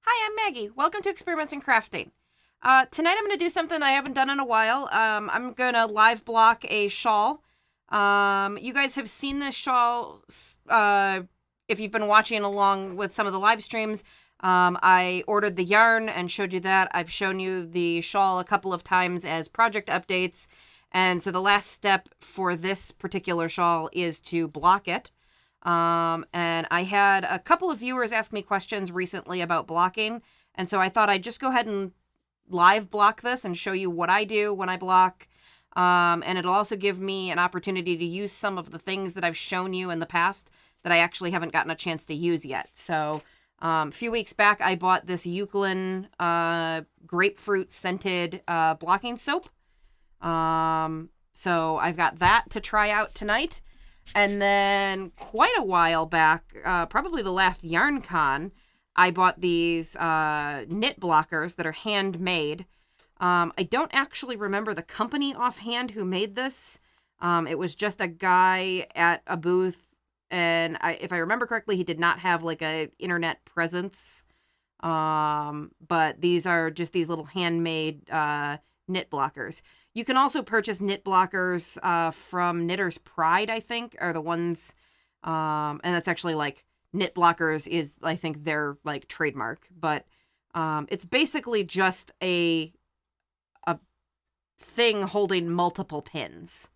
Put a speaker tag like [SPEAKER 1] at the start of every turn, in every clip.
[SPEAKER 1] Hi, I'm Maggie. Welcome to Experiments in Crafting. Tonight I'm going to do something I haven't done in a while. I'm going to live block a shawl. You guys have seen this shawl if you've been watching along with some of the live streams. I ordered the yarn and showed you that. I've shown you the shawl a couple of times as project updates. And so the last step for this particular shawl is to block it. And I had a couple of viewers ask me questions recently about blocking, and so I thought I'd just go ahead and live block this and show you what I do when I block. And it'll also give me an opportunity to use some of the things that I've shown you in the past that I actually haven't gotten a chance to use yet. So a few weeks back, I bought this Eucalyptus grapefruit scented blocking soap. So I've got that to try out tonight. And then quite a while back, probably the last Yarn Con, I bought these knit blockers that are handmade. I don't actually remember the company offhand who made this. It was just a guy at a booth, and if I remember correctly, he did not have like a internet presence. But these are just these little handmade knit blockers. You can also purchase knit blockers from Knitter's Pride, I think, are the ones, and that's actually like knit blockers is, I think, their like trademark. But it's basically just a thing holding multiple pins,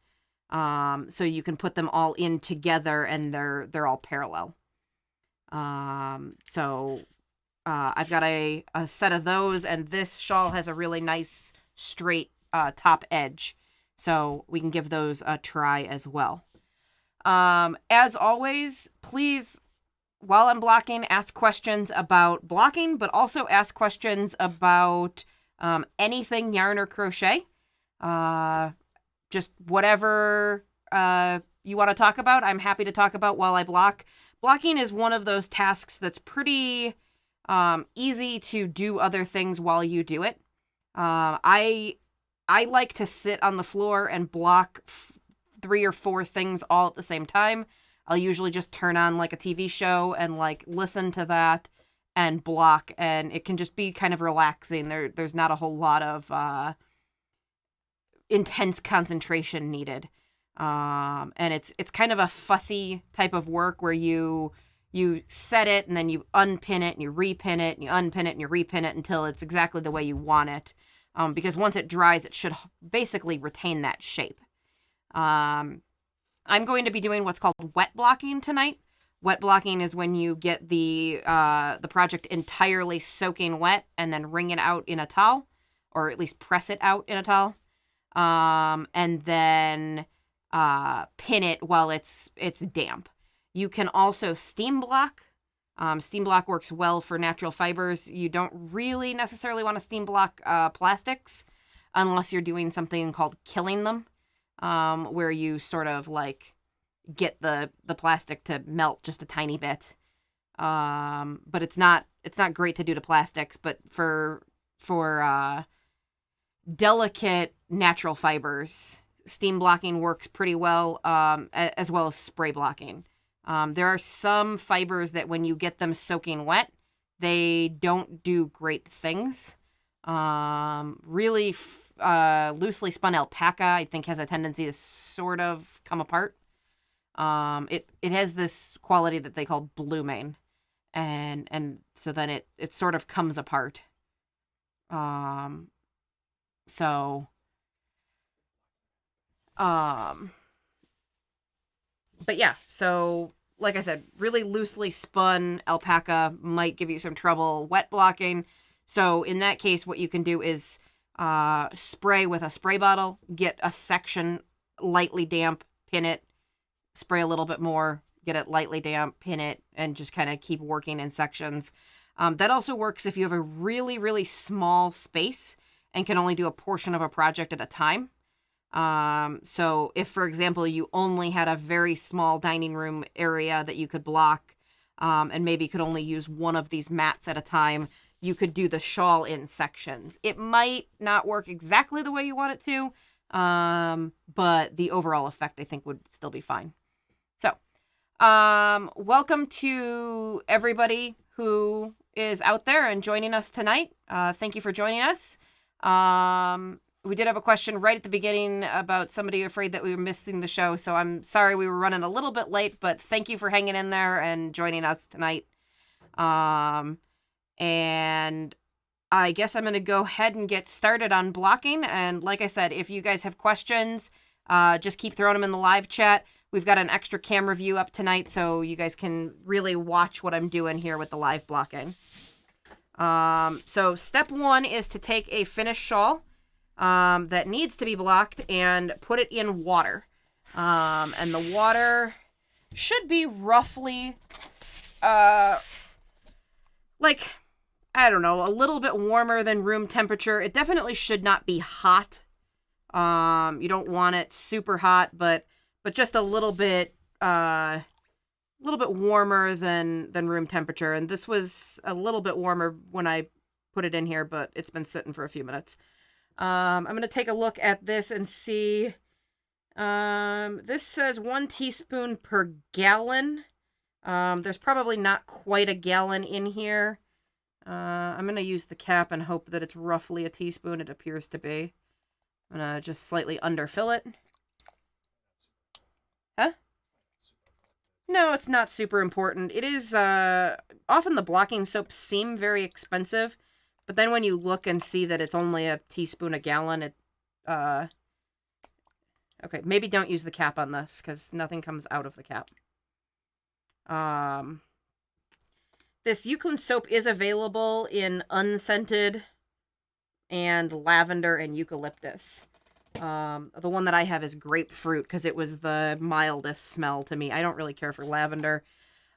[SPEAKER 1] so you can put them all in together, and they're all parallel. So I've got a set of those, and this shawl has a really nice straight top edge, so we can give those a try as well. As always, please, while I'm blocking, ask questions about blocking, but also ask questions about anything yarn or crochet. Just whatever you want to talk about, I'm happy to talk about while I block. Blocking is one of those tasks that's pretty easy to do other things while you do it. I like to sit on the floor and block 3 or 4 things all at the same time. I'll usually just turn on like a TV show and like listen to that and block, and it can just be kind of relaxing. There's not a whole lot of intense concentration needed. And it's kind of a fussy type of work where you set it and then you unpin it and you repin it and you unpin it and you repin it until it's exactly the way you want it. Because once it dries, it should basically retain that shape. I'm going to be doing what's called wet blocking tonight. Wet blocking is when you get the project entirely soaking wet and then wring it out in a towel, or at least press it out in a towel, and then pin it while it's damp. You can also steam block. Steam block works well for natural fibers. You don't really necessarily want to steam block plastics unless you're doing something called killing them, where you sort of like get the plastic to melt just a tiny bit. But it's not great to do to plastics, but for delicate natural fibers, steam blocking works pretty well, as well as spray blocking. There are some fibers that when you get them soaking wet, they don't do great things. Really loosely spun alpaca, I think, has a tendency to sort of come apart. It has this quality that they call blooming, and so then it sort of comes apart. So but yeah, so like I said, really loosely spun alpaca might give you some trouble wet blocking. So in that case, what you can do is spray with a spray bottle, get a section lightly damp, pin it, spray a little bit more, get it lightly damp, pin it, and just kind of keep working in sections. That also works if you have a really, really small space and can only do a portion of a project at a time. So if, for example, you only had a very small dining room area that you could block, and maybe could only use one of these mats at a time, you could do the shawl in sections. It might not work exactly the way you want it to, but the overall effect, I think, would still be fine. So, welcome to everybody who is out there and joining us tonight. Thank you for joining us. We did have a question right at the beginning about somebody afraid that we were missing the show, so I'm sorry we were running a little bit late, but thank you for hanging in there and joining us tonight. And I guess I'm going to go ahead and get started on blocking. And like I said, if you guys have questions, just keep throwing them in the live chat. We've got an extra camera view up tonight, so you guys can really watch what I'm doing here with the live blocking. So step one is to take a finished shawl that needs to be blocked and put it in water. And the water should be roughly, like, I don't know, a little bit warmer than room temperature. It definitely should not be hot. You don't want it super hot, but just a little bit warmer than room temperature. And this was a little bit warmer when I put it in here, but it's been sitting for a few minutes. I'm going to take a look at this and see. This says 1 teaspoon per gallon. There's probably not quite a gallon in here. I'm going to use the cap and hope that it's roughly a teaspoon. It appears to be. I'm going to just slightly underfill it. Huh? No, it's not super important. It is, often the blocking soaps seem very expensive, but then when you look and see that it's only a teaspoon a gallon, okay, maybe don't use the cap on this, because nothing comes out of the cap. This Eucalyptus soap is available in unscented and lavender and eucalyptus. The one that I have is grapefruit because it was the mildest smell to me. I don't really care for lavender.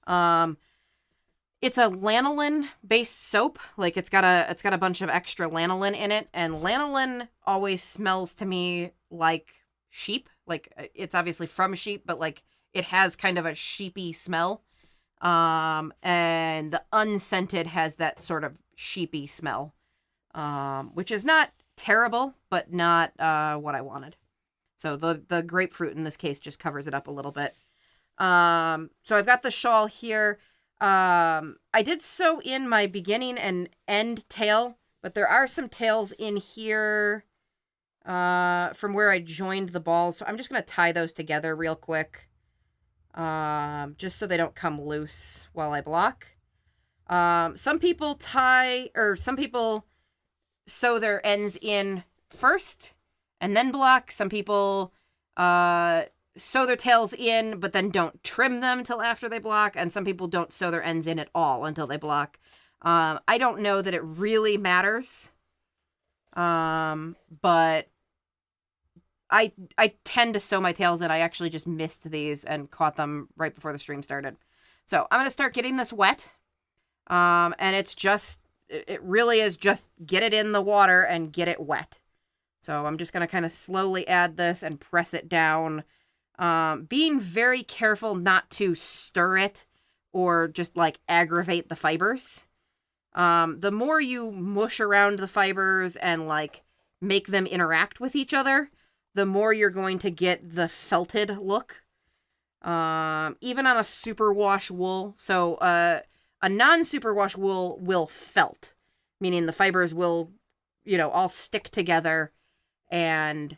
[SPEAKER 1] It's a lanolin based soap. Like it's got a bunch of extra lanolin in it, and lanolin always smells to me like sheep. Like it's obviously from sheep, but like it has kind of a sheepy smell. And the unscented has that sort of sheepy smell, which is not terrible, but not what I wanted. So the grapefruit in this case just covers it up a little bit. So I've got the shawl here. I did sew in my beginning and end tail, but there are some tails in here from where I joined the balls. So I'm just going to tie those together real quick, just so they don't come loose while I block. Some people sew their ends in first and then block. Some people sew their tails in but then don't trim them till after they block, and some people don't sew their ends in at all until they block. I don't know that it really matters, but I tend to sew my tails in. I actually just missed these and caught them right before the stream started. So I'm going to start getting this wet, and it really is just get it in the water and get it wet. So I'm just going to kind of slowly add this and press it down, being very careful not to stir it or just like aggravate the fibers. The more you mush around the fibers and like make them interact with each other, the more you're going to get the felted look. Even on a superwash wool. So a non-superwash wool will felt, meaning the fibers will, all stick together and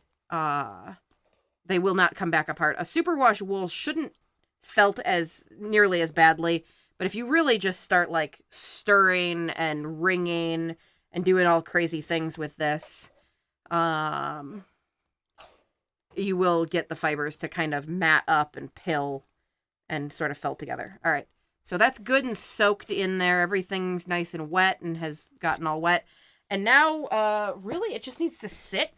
[SPEAKER 1] they will not come back apart. A superwash wool shouldn't felt as nearly as badly, but if you really just start like stirring and wringing and doing all crazy things with this, you will get the fibers to kind of mat up and pill and sort of fell together. All right. So that's good and soaked in there. Everything's nice and wet and has gotten all wet. And now, really, it just needs to sit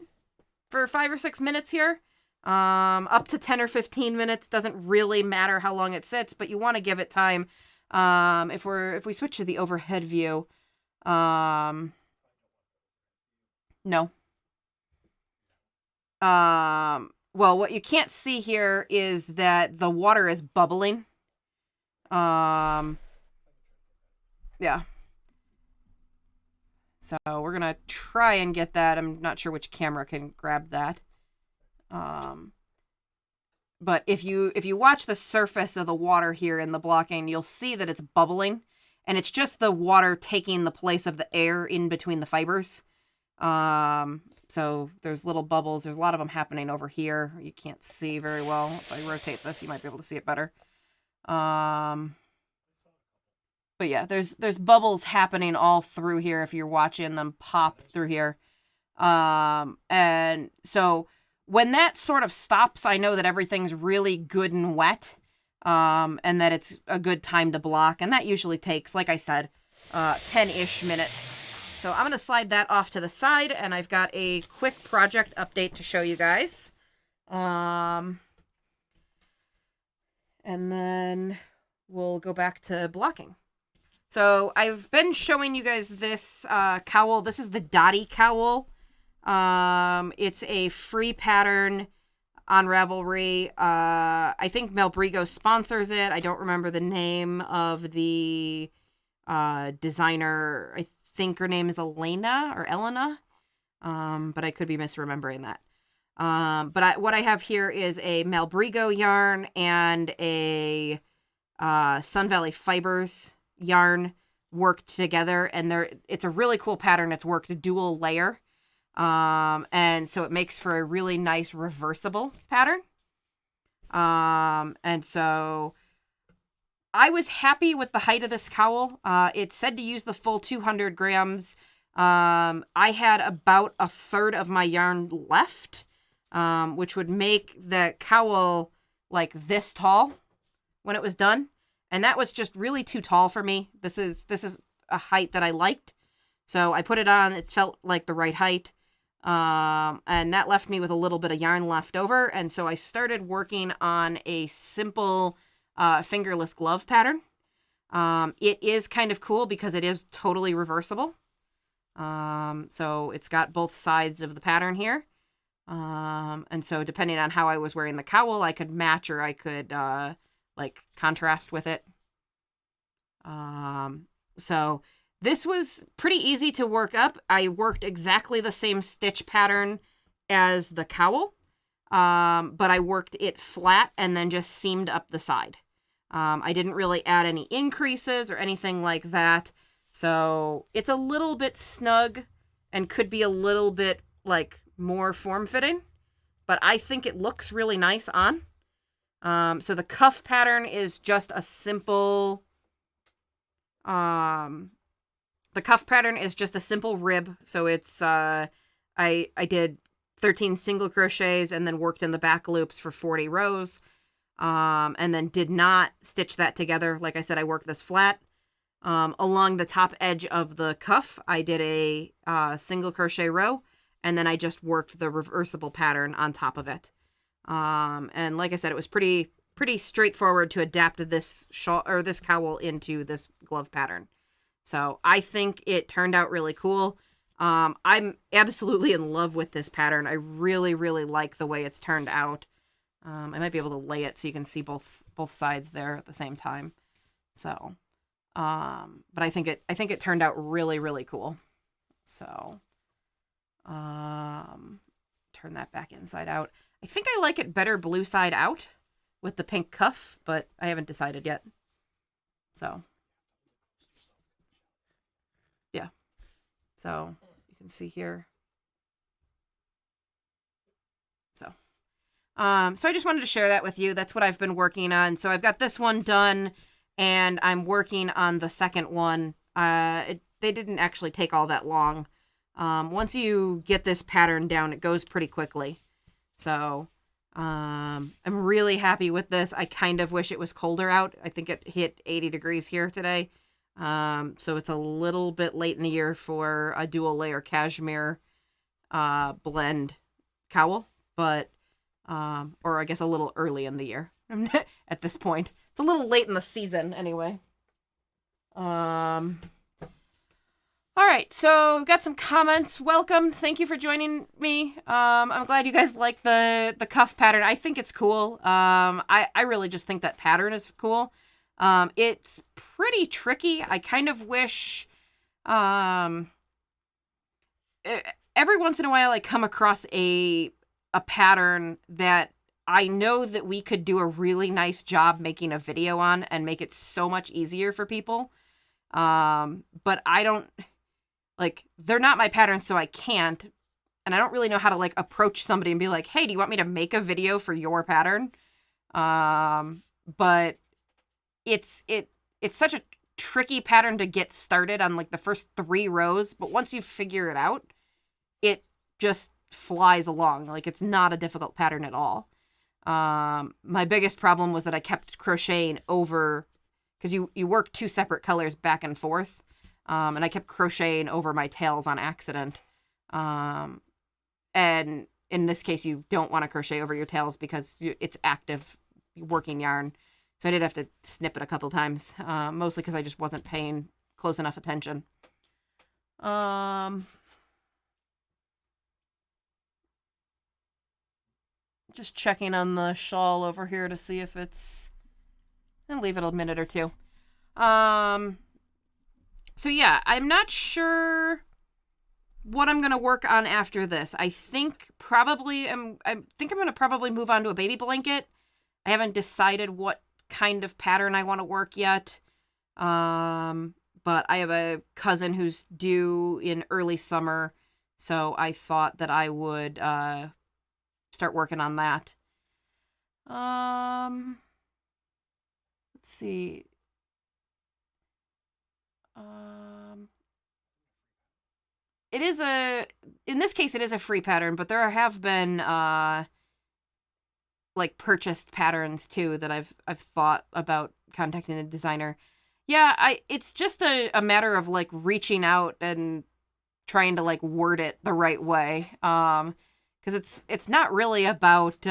[SPEAKER 1] for 5 or 6 minutes here. Up to 10 or 15 minutes. Doesn't really matter how long it sits, but you want to give it time. If we switch to the overhead view, no. Well, what you can't see here is that the water is bubbling. Yeah. So we're gonna try and get that. I'm not sure which camera can grab that. But if you watch the surface of the water here in the blocking, you'll see that it's bubbling, and it's just the water taking the place of the air in between the fibers. So there's little bubbles. There's a lot of them happening over here. You can't see very well. If I rotate this, you might be able to see it better. But yeah, there's bubbles happening all through here if you're watching them pop through here. And so when that sort of stops, I know that everything's really good and wet, and that it's a good time to block. And that usually takes, like I said, 10-ish minutes. So I'm going to slide that off to the side, and I've got a quick project update to show you guys. And then we'll go back to blocking. So I've been showing you guys this cowl. This is the Dottie cowl. It's a free pattern on Ravelry. I think Melbrigo sponsors it. I don't remember the name of the designer. I think her name is Elena or Elena, but I could be misremembering that. But what I have here is a Melbrigo yarn and a Sun Valley Fibers yarn worked together, and it's a really cool pattern. It's worked dual layer, and so it makes for a really nice reversible pattern. And so I was happy with the height of this cowl. It said to use the full 200 grams. I had about a third of my yarn left, which would make the cowl like this tall when it was done. And that was just really too tall for me. This is a height that I liked. So I put it on. It felt like the right height. And that left me with a little bit of yarn left over. And so I started working on a simple fingerless glove pattern. It is kind of cool because it is totally reversible. So it's got both sides of the pattern here. And so depending on how I was wearing the cowl, I could match or I could like contrast with it. So this was pretty easy to work up. I worked exactly the same stitch pattern as the cowl, but I worked it flat and then just seamed up the side. I didn't really add any increases or anything like that. So it's a little bit snug and could be a little bit like more form-fitting, but I think it looks really nice on. So the cuff pattern is just a simple, the cuff pattern is just a simple rib. So it's, I did 13 single crochets and then worked in the back loops for 40 rows. And then did not stitch that together. Like I said, I worked this flat. Along the top edge of the cuff, I did a, single crochet row, and then I just worked the reversible pattern on top of it. And like I said, it was pretty straightforward to adapt this shawl or this cowl into this glove pattern. So I think it turned out really cool. I'm absolutely in love with this pattern. I really, really like the way it's turned out. I might be able to lay it so you can see both sides there at the same time. So, but I think it turned out really, really cool. So, turn that back inside out. I think I like it better blue side out with the pink cuff, but I haven't decided yet. So, yeah. So, you can see here. So I just wanted to share that with you. That's what I've been working on. So I've got this one done, and I'm working on the second one. They didn't actually take all that long. Once you get this pattern down, it goes pretty quickly. So I'm really happy with this. I kind of wish it was colder out. I think it hit 80 degrees here today. So it's a little bit late in the year for a dual layer cashmere blend cowl, but or I guess a little early in the year at this point. It's a little late in the season anyway. All right, so we've got some comments. Welcome. Thank you for joining me. I'm glad you guys like the cuff pattern. I think it's cool. I really just think that pattern is cool. It's pretty tricky. I kind of wish every once in a while I come across a pattern that I know that we could do a really nice job making a video on and make it so much easier for people. But I don't, like, they're not my patterns, so I can't. And I don't really know how to, like, approach somebody and be like, hey, do you want me to make a video for your pattern? But it's such a tricky pattern to get started on, like, the first 3 rows. But once you figure it out, it just flies along. Like, it's not a difficult pattern at all. My biggest problem was that I kept crocheting over, because you work 2 separate colors back and forth. And I kept crocheting over my tails on accident. And in this case, you don't want to crochet over your tails because it's active working yarn. So I did have to snip it a couple times, mostly because I just wasn't paying close enough attention. Just checking on the shawl over here to see if it's... I'll leave it a minute or two. So yeah, I'm not sure what I'm going to work on after this. I think probably I'm going to probably move on to a baby blanket. I haven't decided what kind of pattern I want to work yet. But I have a cousin who's due in early summer, so I thought that I would start working on that. Let's see. It is in this case, it is a free pattern, but there have been, like, purchased patterns too that I've thought about contacting the designer. Yeah, it's just a matter of, like, reaching out and trying to, like, word it the right way. Because it's not really about,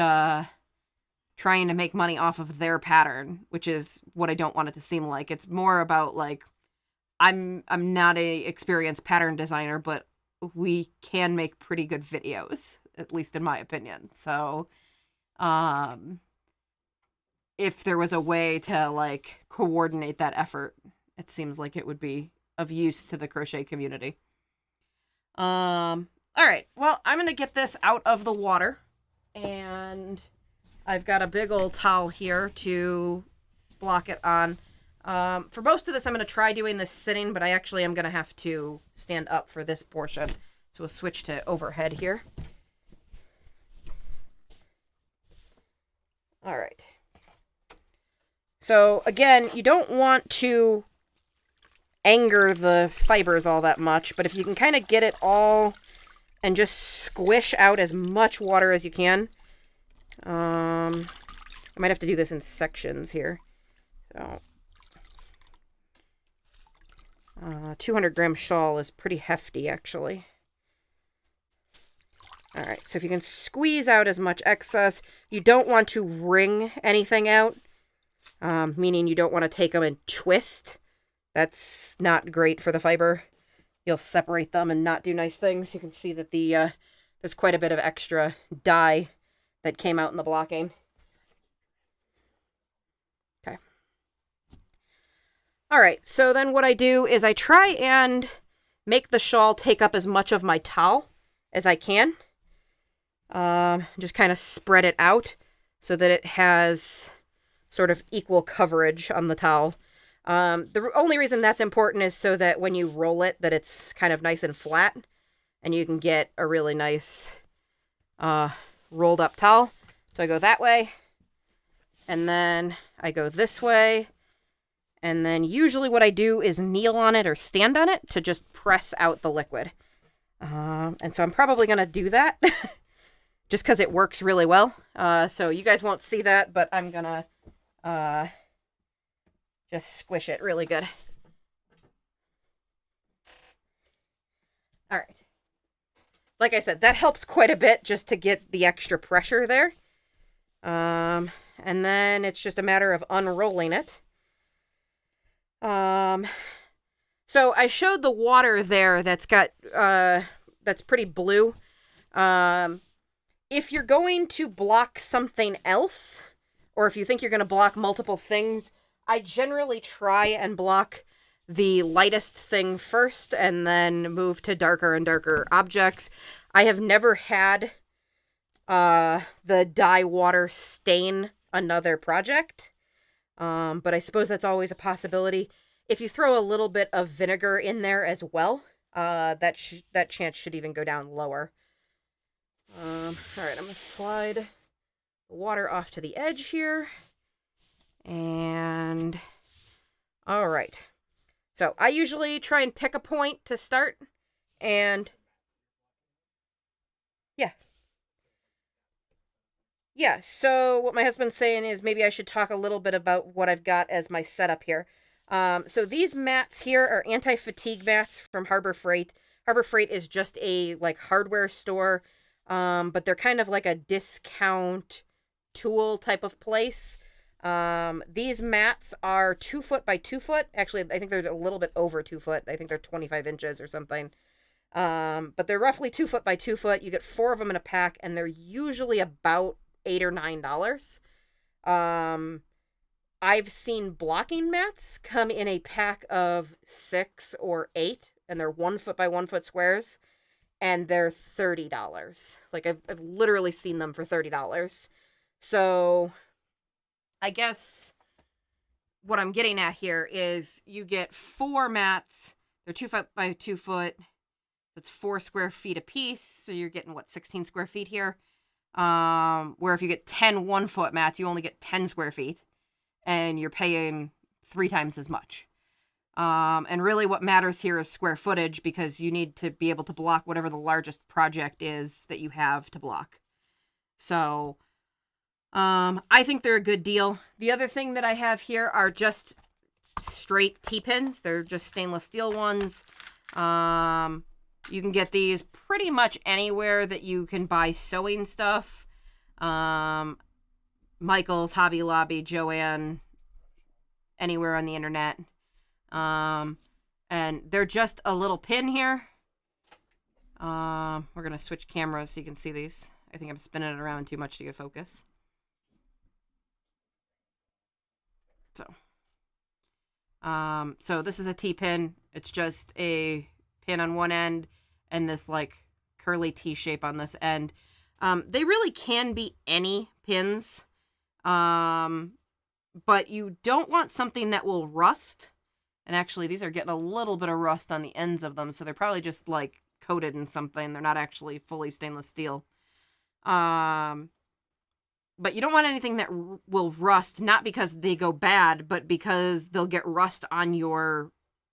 [SPEAKER 1] trying to make money off of their pattern, which is what I don't want it to seem like. It's more about, like, I'm not a experienced pattern designer, but we can make pretty good videos, at least in my opinion. So, if there was a way to, like, coordinate that effort, it seems like it would be of use to the crochet community. All right. Well, I'm going to get this out of the water, and I've got a big old towel here to block it on. For most of this, I'm going to try doing this sitting, but I actually am going to have to stand up for this portion. So we'll switch to overhead here. All right. So again, you don't want to anger the fibers all that much, but if you can kind of get it all and just squish out as much water as you can. I might have to do this in sections here. So 200-gram shawl is pretty hefty, actually. All right, so if you can squeeze out as much excess, you don't want to wring anything out, meaning you don't want to take them and twist. That's not great for the fiber. You'll separate them and not do nice things. You can see that there's quite a bit of extra dye that came out in the blocking. Okay. All right, so then what I do is I try and make the shawl take up as much of my towel as I can. Just kind of spread it out so that it has sort of equal coverage on the towel. The only reason that's important is so that when you roll it, that it's kind of nice and flat, and you can get a really nice rolled up towel. So I go that way, and then I go this way, and then usually what I do is kneel on it or stand on it to just press out the liquid. And so I'm probably going to do that. just because it works really well. So you guys won't see that, but I'm gonna just squish it really good. All right. Like I said, that helps quite a bit just to get the extra pressure there. And then it's just a matter of unrolling it. So I showed the water there that's got, that's pretty blue. If you're going to block something else, or if you think you're going to block multiple things, I generally try and block the lightest thing first and then move to darker and darker objects. I have never had the dye water stain another project, but I suppose that's always a possibility. If you throw a little bit of vinegar in there as well, that chance should even go down lower. All right, I'm going to slide the water off to the edge here. And, all right. So I usually try and pick a point to start, and yeah. Yeah, so what my husband's saying is maybe I should talk a little bit about what I've got as my setup here. So these mats here are anti-fatigue mats from Harbor Freight. Harbor Freight is just a, like, hardware store, but they're kind of like a discount tool type of place. These mats are 2 foot by 2 foot. Actually, I think they're a little bit over 2 foot. I think they're 25 inches or something. But they're roughly 2 foot by 2 foot. You get 4 of them in a pack, and they're usually about $8 or $9. I've seen blocking mats come in a pack of 6 or 8, and they're 1 foot by 1 foot squares, and they're $30. Like, I've literally seen them for $30. So I guess what I'm getting at here is you get 4 mats. They're 2 foot by 2 foot. That's 4 square feet a piece. So you're getting, 16 square feet here. Where if you get 10 1 foot mats, you only get 10 square feet, and you're paying 3 times as much. And really what matters here is square footage, because you need to be able to block whatever the largest project is that you have to block. So, I think they're a good deal. The other thing that I have here are just straight T-pins. They're just stainless steel ones. You can get these pretty much anywhere that you can buy sewing stuff. Michael's, Hobby Lobby, Joann, anywhere on the internet. And they're just a little pin here. We're going to switch cameras so you can see these. I think I'm spinning it around too much to get focus. So this is a T-pin. It's just a pin on one end and this, like, curly T shape on this end. They really can be any pins. But you don't want something that will rust. And actually, these are getting a little bit of rust on the ends of them, so they're probably just, like, coated in something. They're not actually fully stainless steel. But you don't want anything that will rust, not because they go bad, but because they'll get rust on your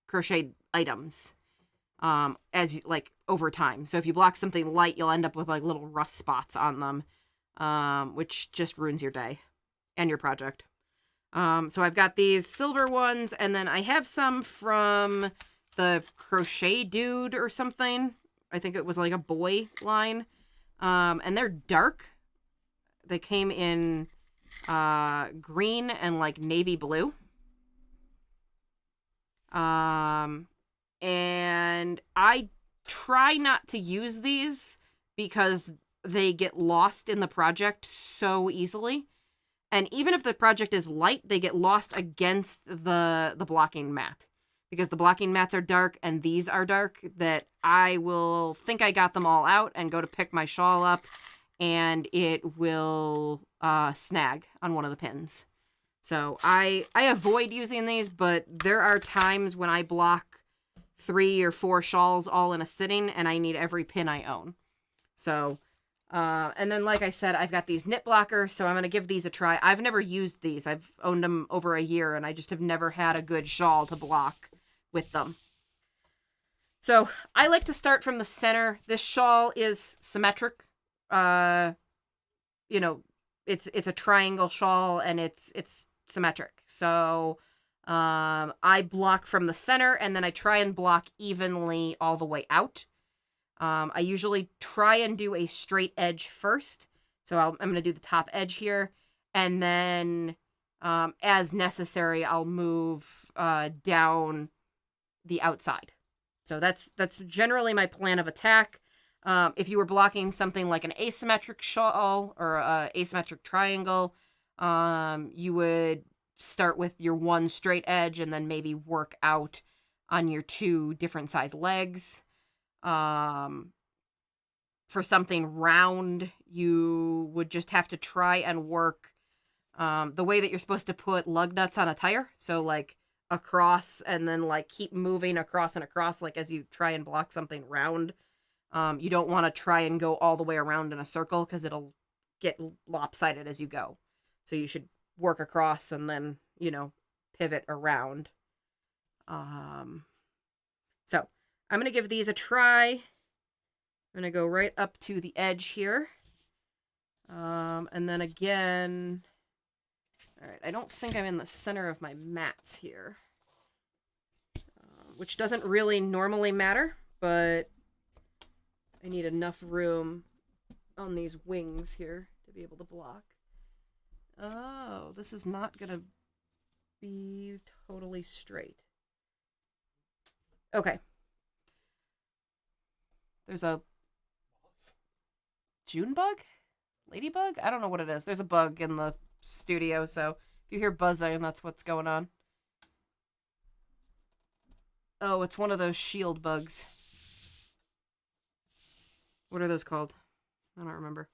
[SPEAKER 1] crocheted items, as, like, over time. So if you block something light, you'll end up with, like, little rust spots on them, which just ruins your day and your project. So I've got these silver ones, and then I have some from the Crochet Dude or something. I think it was like a boy line. And they're dark. They came in green and, like, navy blue. And I try not to use these because they get lost in the project so easily. And even if the project is light, they get lost against the blocking mat. Because the blocking mats are dark and these are dark, that I will think I got them all out and go to pick my shawl up, and it will snag on one of the pins. So I avoid using these, but there are times when I block 3 or 4 shawls all in a sitting, and I need every pin I own. So, and then, like I said, I've got these knit blockers, so I'm going to give these a try. I've never used these. I've owned them over a year, and I just have never had a good shawl to block with them. So I like to start from the center. This shawl is symmetric. you know, it's a triangle shawl and it's symmetric. So I block from the center and then I try and block evenly all the way out. I usually try and do a straight edge first. So I'm going to do the top edge here. And then as necessary, I'll move down the outside. So that's generally my plan of attack. If you were blocking something like an asymmetric shawl or a asymmetric triangle, you would start with your one straight edge and then maybe work out on your two different size legs. For something round, you would just have to try and work the way that you're supposed to put lug nuts on a tire. So like across and then like keep moving across and across, like as you try and block something round. You don't want to try and go all the way around in a circle because it'll get lopsided as you go. So you should work across and then, pivot around. So I'm going to give these a try. I'm going to go right up to the edge here. And then again, all right, I don't think I'm in the center of my mats here, which doesn't really normally matter, but I need enough room on these wings here to be able to block. Oh, this is not going to be totally straight. Okay. There's a June bug? Ladybug? I don't know what it is. There's a bug in the studio, so if you hear buzzing, that's what's going on. Oh, it's one of those shield bugs. What are those called? I don't remember.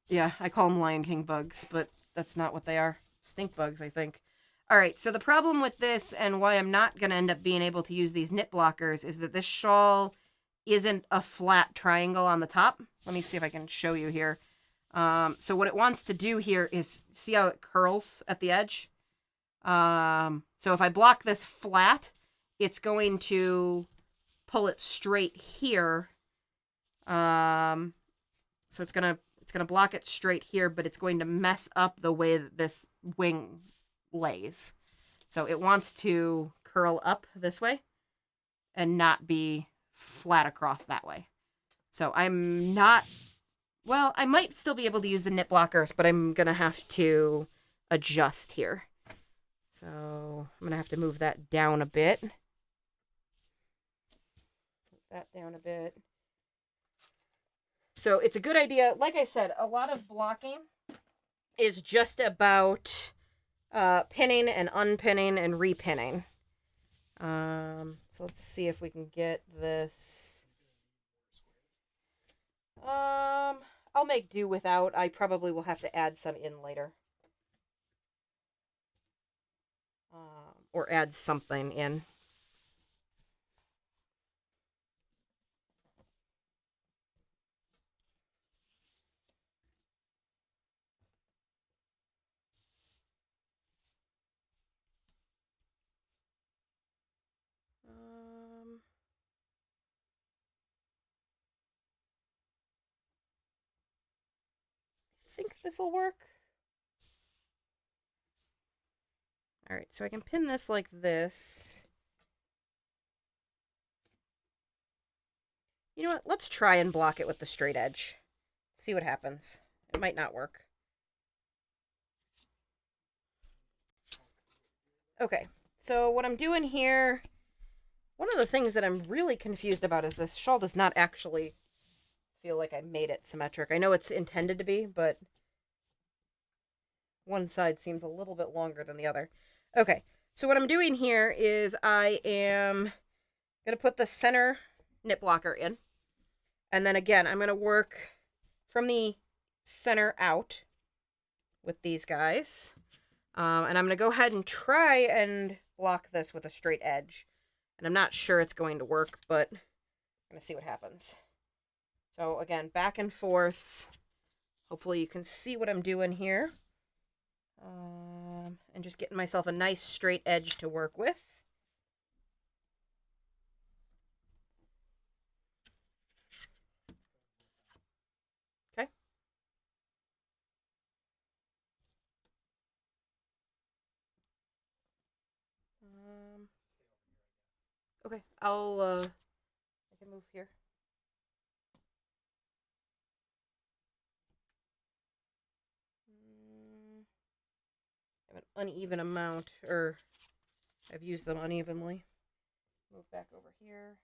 [SPEAKER 1] Yeah, I call them Lion King bugs, but that's not what they are. Stink bugs, I think. All right, so the problem with this and why I'm not going to end up being able to use these knit blockers is that this shawl isn't a flat triangle on the top. Let me see if I can show you here. So what it wants to do here is, see how it curls at the edge? So if I block this flat, it's going to pull it straight here. So it's gonna block it straight here, but it's going to mess up the way that this wing lays. So it wants to curl up this way and not be flat across that way. So I'm not, well, I might still be able to use the knit blockers, but I'm going to have to adjust here. So I'm going to have to move that down a bit. Move that down a bit. So it's a good idea. Like I said, a lot of blocking is just about pinning and unpinning and repinning. So let's see if we can get this. I'll make do without. I probably will have to add some in later. Or add something in. I think this will work. All right, so I can pin this like this. You know what? Let's try and block it with the straight edge. See what happens. It might not work. Okay, so what I'm doing here, one of the things that I'm really confused about is this shawl does not actually feel like I made it symmetric. I know it's intended to be, but one side seems a little bit longer than the other. Okay, so what I'm doing here is I am going to put the center knit blocker in. And then again, I'm going to work from the center out with these guys. And I'm going to go ahead and try and block this with a straight edge. And I'm not sure it's going to work, but I'm going to see what happens. So again, back and forth. Hopefully you can see what I'm doing here. And just getting myself a nice straight edge to work with. Okay. Okay, I can move here. I have an uneven amount, or I've used them unevenly. Move back over here.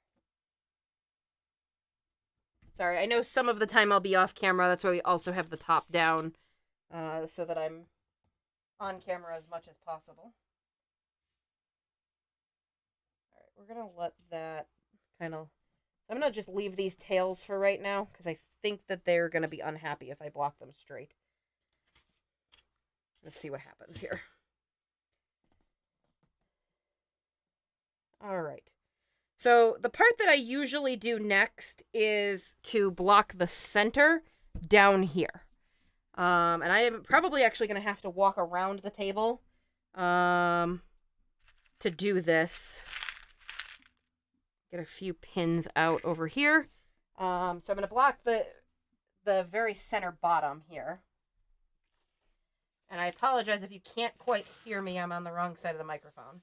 [SPEAKER 1] Sorry, I know some of the time I'll be off camera. That's why we also have the top down, so that I'm on camera as much as possible. All right, we're gonna let that kind of. I'm gonna just leave these tails for right now because I think that they're gonna be unhappy if I block them straight. Let's see what happens here. All right. So the part that I usually do next is to block the center down here. And I am probably actually going to have to walk around the table to do this. Get a few pins out over here. So I'm going to block the very center bottom here. And I apologize if you can't quite hear me. I'm on the wrong side of the microphone.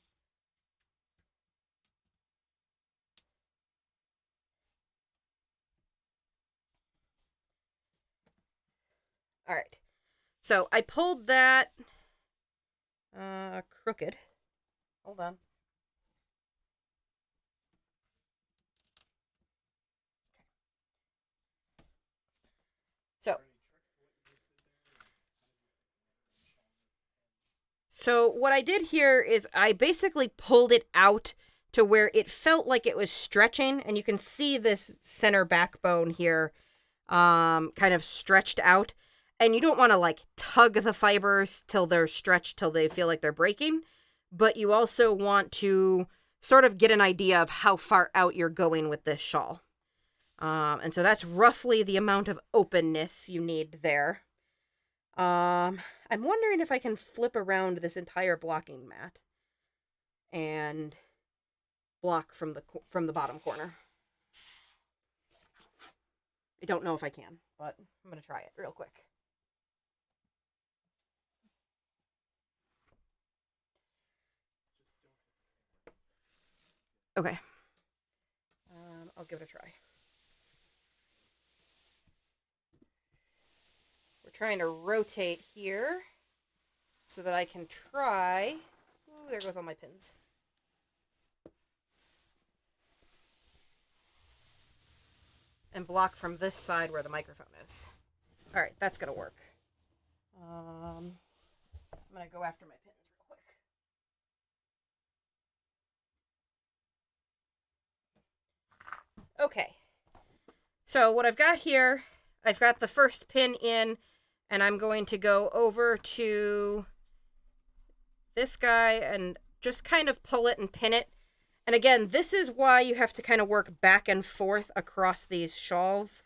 [SPEAKER 1] All right. So I pulled that crooked. Hold on. So what I did here is I basically pulled it out to where it felt like it was stretching, and you can see this center backbone here kind of stretched out. And you don't want to like tug the fibers till they're stretched till they feel like they're breaking, but you also want to sort of get an idea of how far out you're going with this shawl. And so that's roughly the amount of openness you need there. I'm wondering if I can flip around this entire blocking mat and block from the bottom corner. I don't know if I can, but I'm going to try it real quick. Okay. I'll give it a try. We're trying to rotate here so that I can try. Ooh, there goes all my pins. And block from this side where the microphone is. All right, that's going to work. I'm going to go after my pins real quick. Okay. So what I've got here, I've got the first pin in, and I'm going to go over to this guy and just kind of pull it and pin it. And again, this is why you have to kind of work back and forth across these shawls.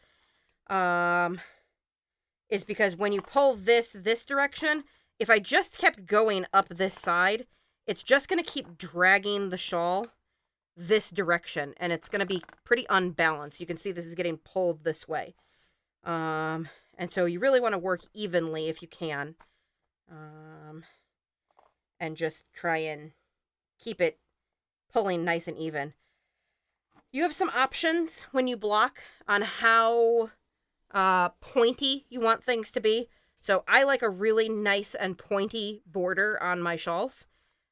[SPEAKER 1] Is because when you pull this direction, if I just kept going up this side, it's just going to keep dragging the shawl this direction, and it's going to be pretty unbalanced. You can see this is getting pulled this way. And so you really want to work evenly if you can. And just try and keep it pulling nice and even. You have some options when you block on how pointy you want things to be. So I like a really nice and pointy border on my shawls.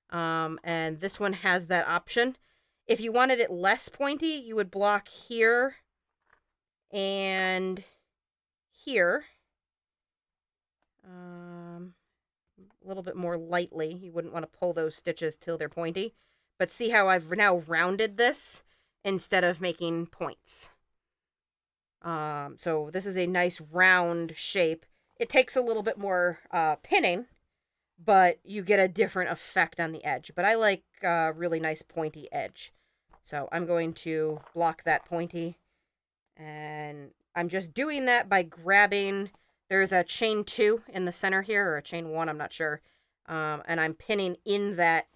[SPEAKER 1] And this one has that option. If you wanted it less pointy, you would block here and here. A little bit more lightly. You wouldn't want to pull those stitches till they're pointy. But see how I've now rounded this instead of making points. So this is a nice round shape. It takes a little bit more pinning, but you get a different effect on the edge. But I like a really nice pointy edge. So I'm going to block that pointy. And I'm just doing that by grabbing, there's a chain 2 in the center here, or a chain 1, I'm not sure. And I'm pinning in that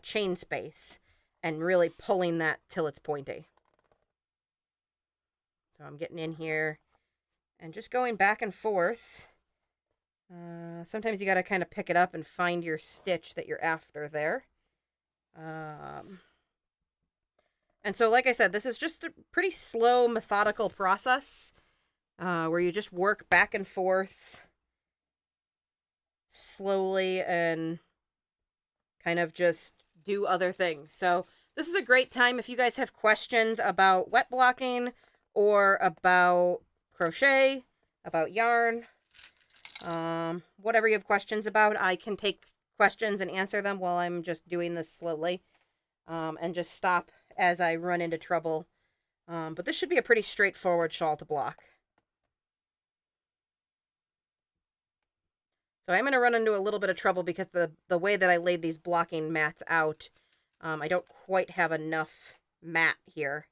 [SPEAKER 1] chain space and really pulling that till it's pointy. So I'm getting in here and just going back and forth. Sometimes you got to kind of pick it up and find your stitch that you're after there. Um, and so, like I said, this is just a pretty slow, methodical process where you just work back and forth slowly and kind of just do other things. So this is a great time if you guys have questions about wet blocking or about crochet, about yarn, whatever you have questions about. I can take questions and answer them while I'm just doing this slowly, and just stop as I run into trouble. But this should be a pretty straightforward shawl to block. So I'm going to run into a little bit of trouble because the way that I laid these blocking mats out, I don't quite have enough mat here,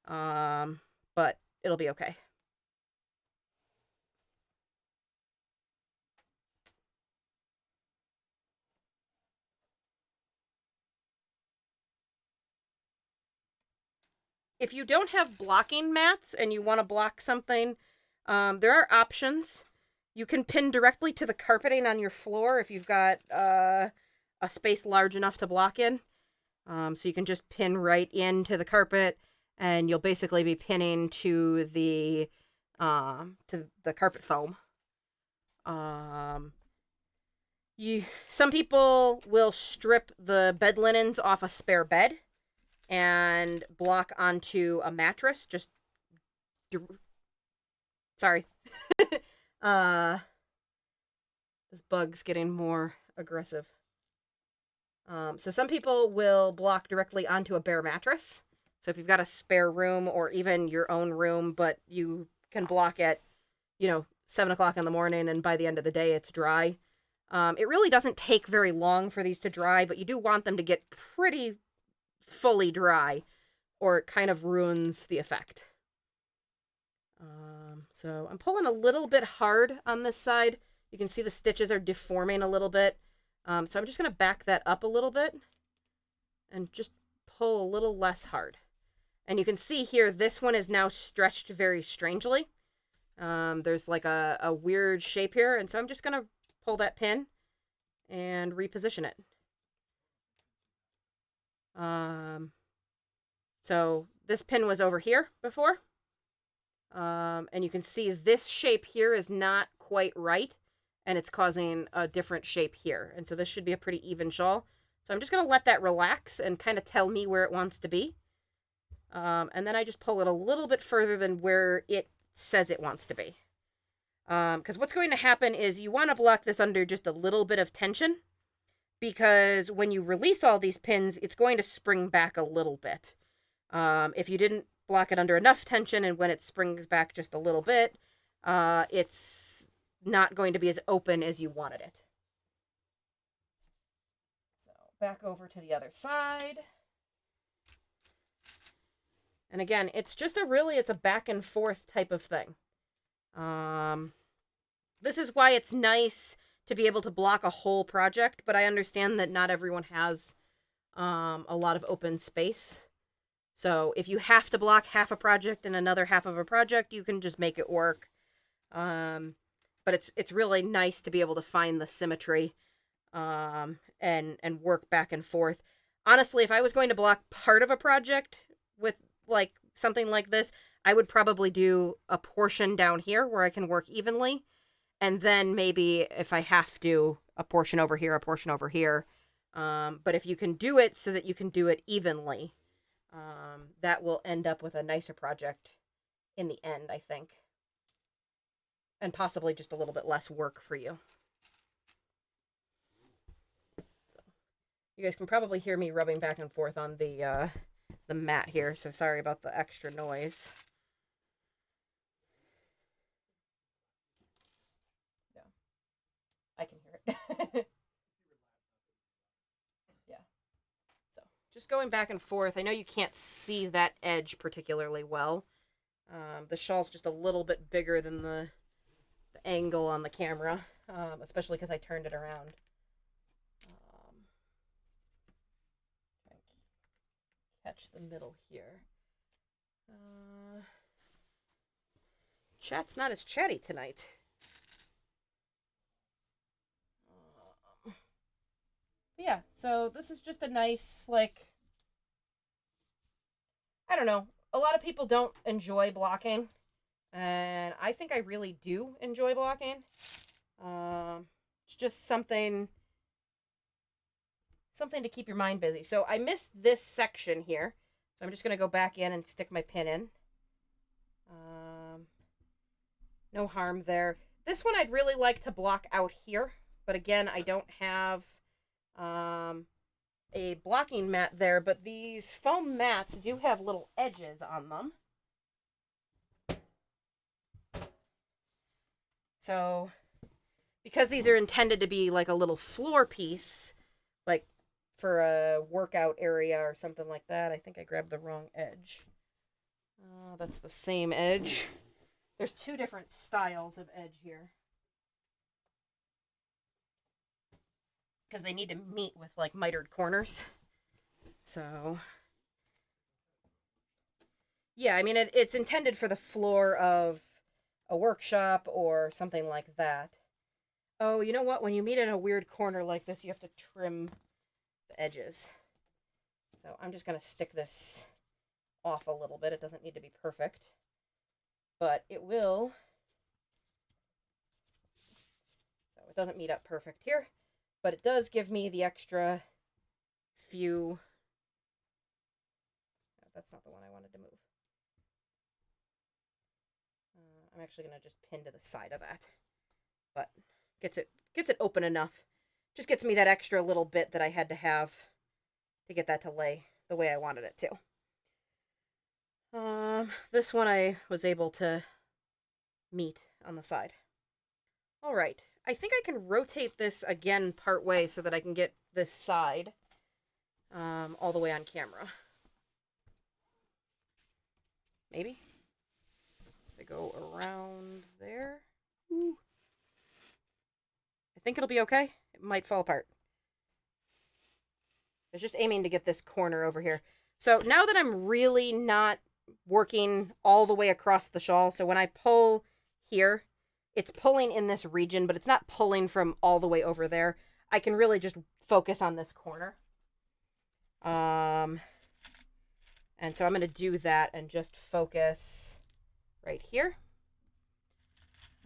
[SPEAKER 1] but it'll be okay. If you don't have blocking mats and you want to block something, there are options. You can pin directly to the carpeting on your floor if you've got a space large enough to block in. So you can just pin right into the carpet, and you'll basically be pinning to the carpet foam. Some people will strip the bed linens off a spare bed and block onto a mattress. Sorry. This bug's getting more aggressive. So some people will block directly onto a bare mattress. So if you've got a spare room or even your own room, but you can block at, 7 o'clock in the morning, and by the end of the day it's dry. It really doesn't take very long for these to dry, but you do want them to get pretty fully dry, or it kind of ruins the effect. So I'm pulling a little bit hard on this side. You can see the stitches are deforming a little bit. So I'm just going to back that up a little bit and just pull a little less hard. And you can see here, this one is now stretched very strangely. There's like a weird shape here. And so I'm just going to pull that pin and reposition it. So this pin was over here before. And you can see this shape here is not quite right, and it's causing a different shape here. And so this should be a pretty even shawl. So I'm just going to let that relax and kind of tell me where it wants to be. And then I just pull it a little bit further than where it says it wants to be. Because what's going to happen is you want to block this under just a little bit of tension, because when you release all these pins, it's going to spring back a little bit. If you didn't block it under enough tension, and when it springs back just a little bit, it's not going to be as open as you wanted it. So back over to the other side. And again, it's just it's a back and forth type of thing. This is why it's nice to be able to block a whole project, but I understand that not everyone has a lot of open space. So if you have to block half a project and another half of a project, you can just make it work. But it's really nice to be able to find the symmetry and work back and forth. Honestly, if I was going to block part of a project with like something like this, I would probably do a portion down here where I can work evenly, and then maybe if I have to, a portion over here, a portion over here. But if you can do it so that you can do it evenly, that will end up with a nicer project in the end, I think. And possibly just a little bit less work for you. So, you guys can probably hear me rubbing back and forth on the mat here, so sorry about the extra noise. Yeah, I can hear it. Yeah. So, just going back and forth. I know you can't see that edge particularly well. The shawl's just a little bit bigger than the angle on the camera, especially because I turned it around. Catch the middle here. Chat's not as chatty tonight. But yeah, so this is just a nice, like, I don't know. A lot of people don't enjoy blocking, and I think I really do enjoy blocking. It's just something to keep your mind busy. So I missed this section here, so I'm just going to go back in and stick my pin in. No harm there. This one I'd really like to block out here, but again, I don't have a blocking mat there, but these foam mats do have little edges on them. So, because these are intended to be like a little floor piece, like for a workout area or something like that, I think I grabbed the wrong edge. That's the same edge. There's two different styles of edge here. Because they need to meet with like mitered corners. So, yeah, I mean, it's intended for the floor of a workshop or something like that. Oh, you know what? When you meet in a weird corner like this, you have to trim the edges. So I'm just going to stick this off a little bit. It doesn't need to be perfect, but it will. So it doesn't meet up perfect here, but it does give me the extra few. Oh, that's not the one I wanted to move. I'm actually going to just pin to the side of that, but gets it open enough. Just gets me that extra little bit that I had to have to get that to lay the way I wanted it to. This one I was able to meet on the side. All right, I think I can rotate this again part way so that I can get this side all the way on camera. Maybe. If I go around there. Ooh. I think it'll be okay. It might fall apart. I was just aiming to get this corner over here. So now that I'm really not working all the way across the shawl, so when I pull here, it's pulling in this region, but it's not pulling from all the way over there. I can really just focus on this corner. And so I'm going to do that and just focus right here.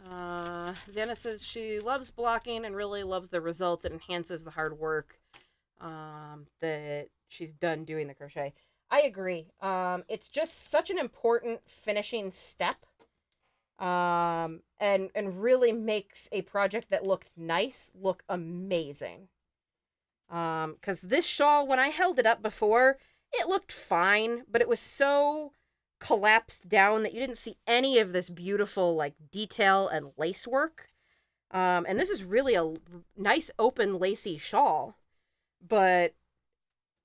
[SPEAKER 1] Xana says she loves blocking and really loves the results. It enhances the hard work that she's done doing the crochet. I agree. It's just such an important finishing step. And really makes a project that looked nice look amazing. Because this shawl, when I held it up before, it looked fine, but it was so collapsed down that you didn't see any of this beautiful like detail and lace work. And this is really a nice open lacy shawl, but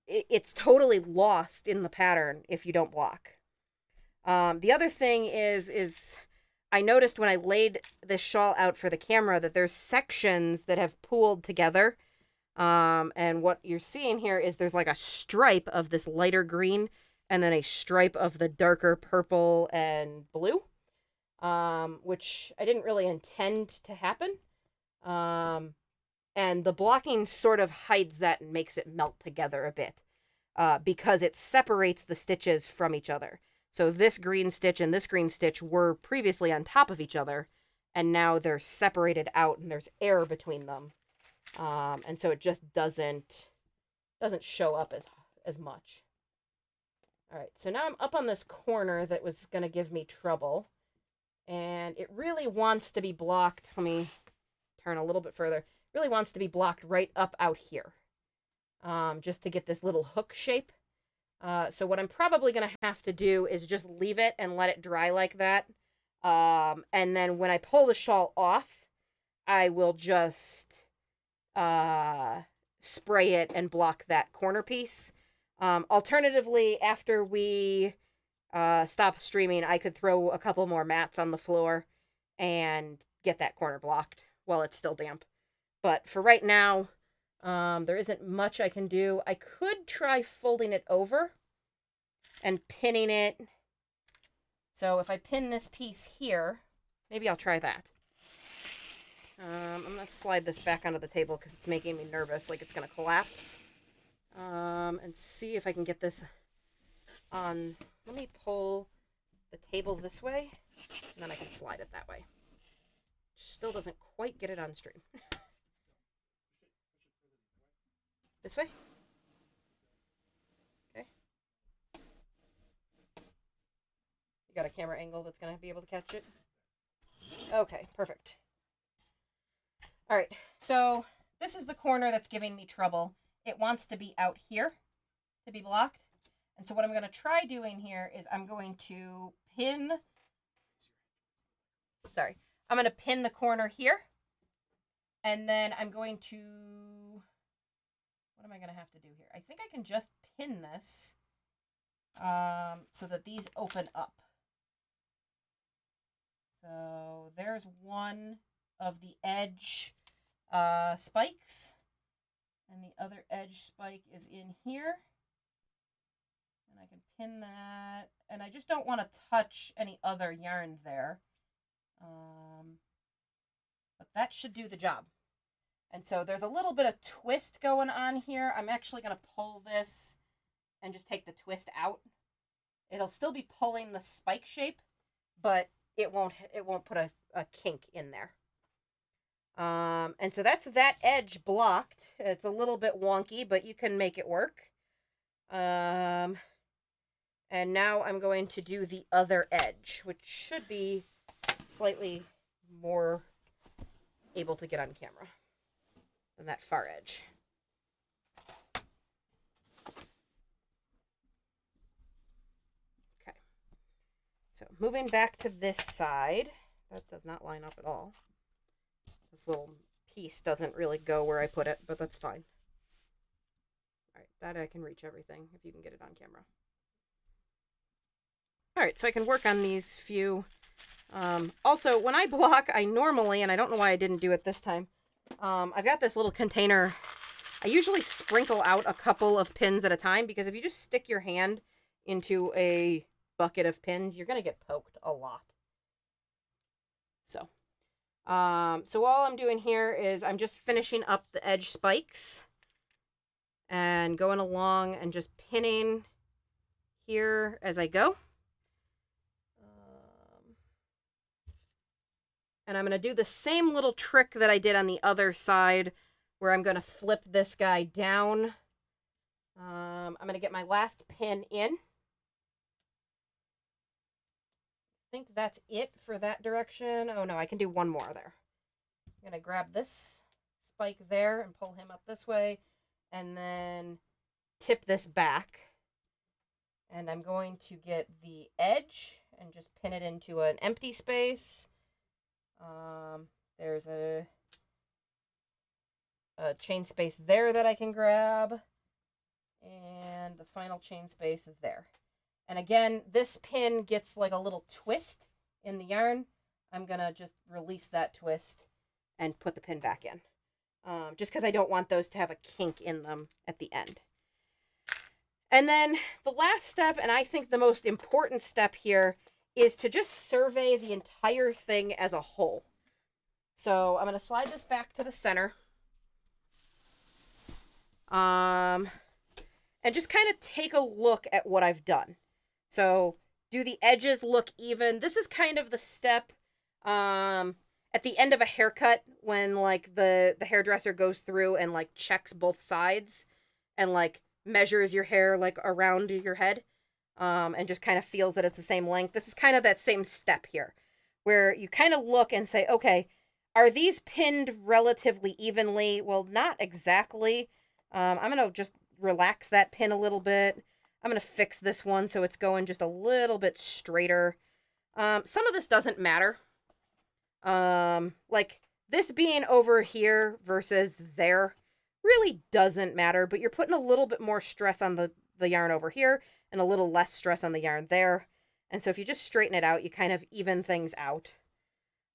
[SPEAKER 1] it's totally lost in the pattern if you don't block. The other thing is I noticed when I laid this shawl out for the camera that there's sections that have pooled together. And what you're seeing here is there's like a stripe of this lighter green and then a stripe of the darker purple and blue, which I didn't really intend to happen. And the blocking sort of hides that and makes it melt together a bit, because it separates the stitches from each other. So this green stitch and this green stitch were previously on top of each other, and now they're separated out and there's air between them. And so it just doesn't show up as much. All right, so now I'm up on this corner that was going to give me trouble, and it really wants to be blocked. Let me turn a little bit further. It really wants to be blocked right up out here, just to get this little hook shape. So what I'm probably going to have to do is just leave it and let it dry like that. And then when I pull the shawl off, I will just spray it and block that corner piece. Alternatively, after we stop streaming, I could throw a couple more mats on the floor and get that corner blocked while it's still damp. But for right now, there isn't much I can do. I could try folding it over and pinning it. So if I pin this piece here, maybe I'll try that. I'm going to slide this back onto the table because it's making me nervous, like it's going to collapse. And see if I can get this on. Let me pull the table this way, and then I can slide it that way. Still doesn't quite get it on stream. This way? Okay. You got a camera angle that's going to be able to catch it? Okay, perfect. All right, so this is the corner that's giving me trouble. It wants to be out here to be blocked. And so what I'm going to try doing here is I'm going to pin, I'm going to pin the corner here. And then I'm going to, what am I going to have to do here? I think I can just pin this so that these open up. So there's one of the edge spikes. And the other edge spike is in here. And I can pin that. And I just don't want to touch any other yarn there. But that should do the job. And so there's a little bit of twist going on here. I'm actually going to pull this and just take the twist out. It'll still be pulling the spike shape, but it won't put a kink in there. And so that's that edge blocked. It's a little bit wonky, but you can make it work. And now I'm going to do the other edge, which should be slightly more able to get on camera than that far edge. Okay. So moving back to this side, that does not line up at all. This little piece doesn't really go where I put it, but that's fine. All right, that I can reach everything if you can get it on camera. All right, so I can work on these few. Also, when I block, I normally, and I don't know why I didn't do it this time, I've got this little container. I usually sprinkle out a couple of pins at a time, because if you just stick your hand into a bucket of pins, you're going to get poked a lot. So all I'm doing here is I'm just finishing up the edge spikes and going along and just pinning here as I go. And I'm going to do the same little trick that I did on the other side, where I'm going to flip this guy down. I'm going to get my last pin in. I think that's it for that direction. Oh no, I can do one more there. I'm going to grab this spike there and pull him up this way, and then tip this back. And I'm going to get the edge and just pin it into an empty space. There's a chain space there that I can grab, and the final chain space is there. And again, this pin gets like a little twist in the yarn. I'm gonna just release that twist and put the pin back in, just because I don't want those to have a kink in them at the end. And then the last step, and I think the most important step here, is to just survey the entire thing as a whole. So I'm going to slide this back to the center. And just kind of take a look at what I've done. So do the edges look even? This is kind of the step at the end of a haircut, when like the hairdresser goes through and like checks both sides and like measures your hair like around your head. And just kind of feels that it's the same length. This is kind of that same step here, where you kind of look and say, okay, are these pinned relatively evenly? Well, not exactly. I'm going to just relax that pin a little bit. I'm going to fix this one so it's going just a little bit straighter. Some of this doesn't matter. Like this being over here versus there really doesn't matter, but you're putting a little bit more stress on the yarn over here and a little less stress on the yarn there. And so if you just straighten it out, you kind of even things out.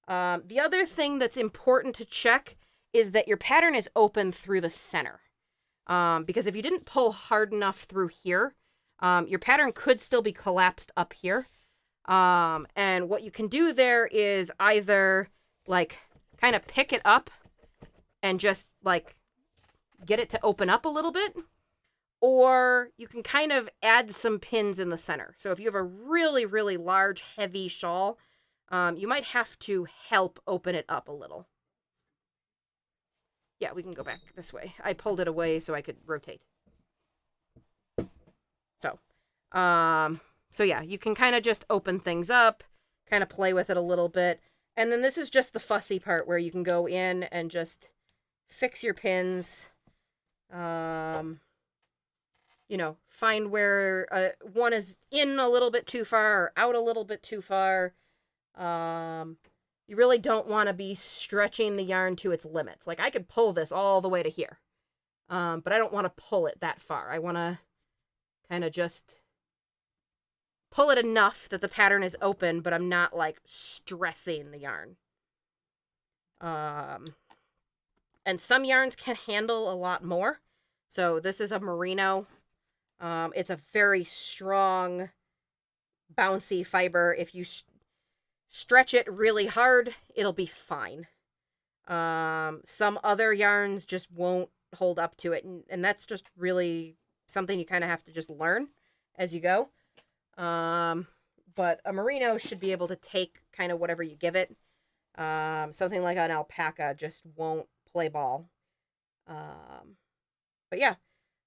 [SPEAKER 1] The other thing that's important to check is that your pattern is open through the center. Because if you didn't pull hard enough through here, your pattern could still be collapsed up here. And what you can do there is either like kind of pick it up and just like get it to open up a little bit. Or you can kind of add some pins in the center. So if you have a really, really large, heavy shawl, you might have to help open it up a little. Yeah, we can go back this way. I pulled it away so I could rotate. So, so yeah, you can kind of just open things up, kind of play with it a little bit. And then this is just the fussy part where you can go in and just fix your pins. You know, find where one is in a little bit too far or out a little bit too far. You really don't want to be stretching the yarn to its limits. Like I could pull this all the way to here, but I don't want to pull it that far. I want to kind of just pull it enough that the pattern is open, but I'm not like stressing the yarn. And some yarns can handle a lot more. So this is a merino. It's a very strong, bouncy fiber. If you stretch it really hard, it'll be fine. Some other yarns just won't hold up to it, and that's just really something you kind of have to just learn as you go. But a merino should be able to take kind of whatever you give it. Something like an alpaca just won't play ball. But yeah,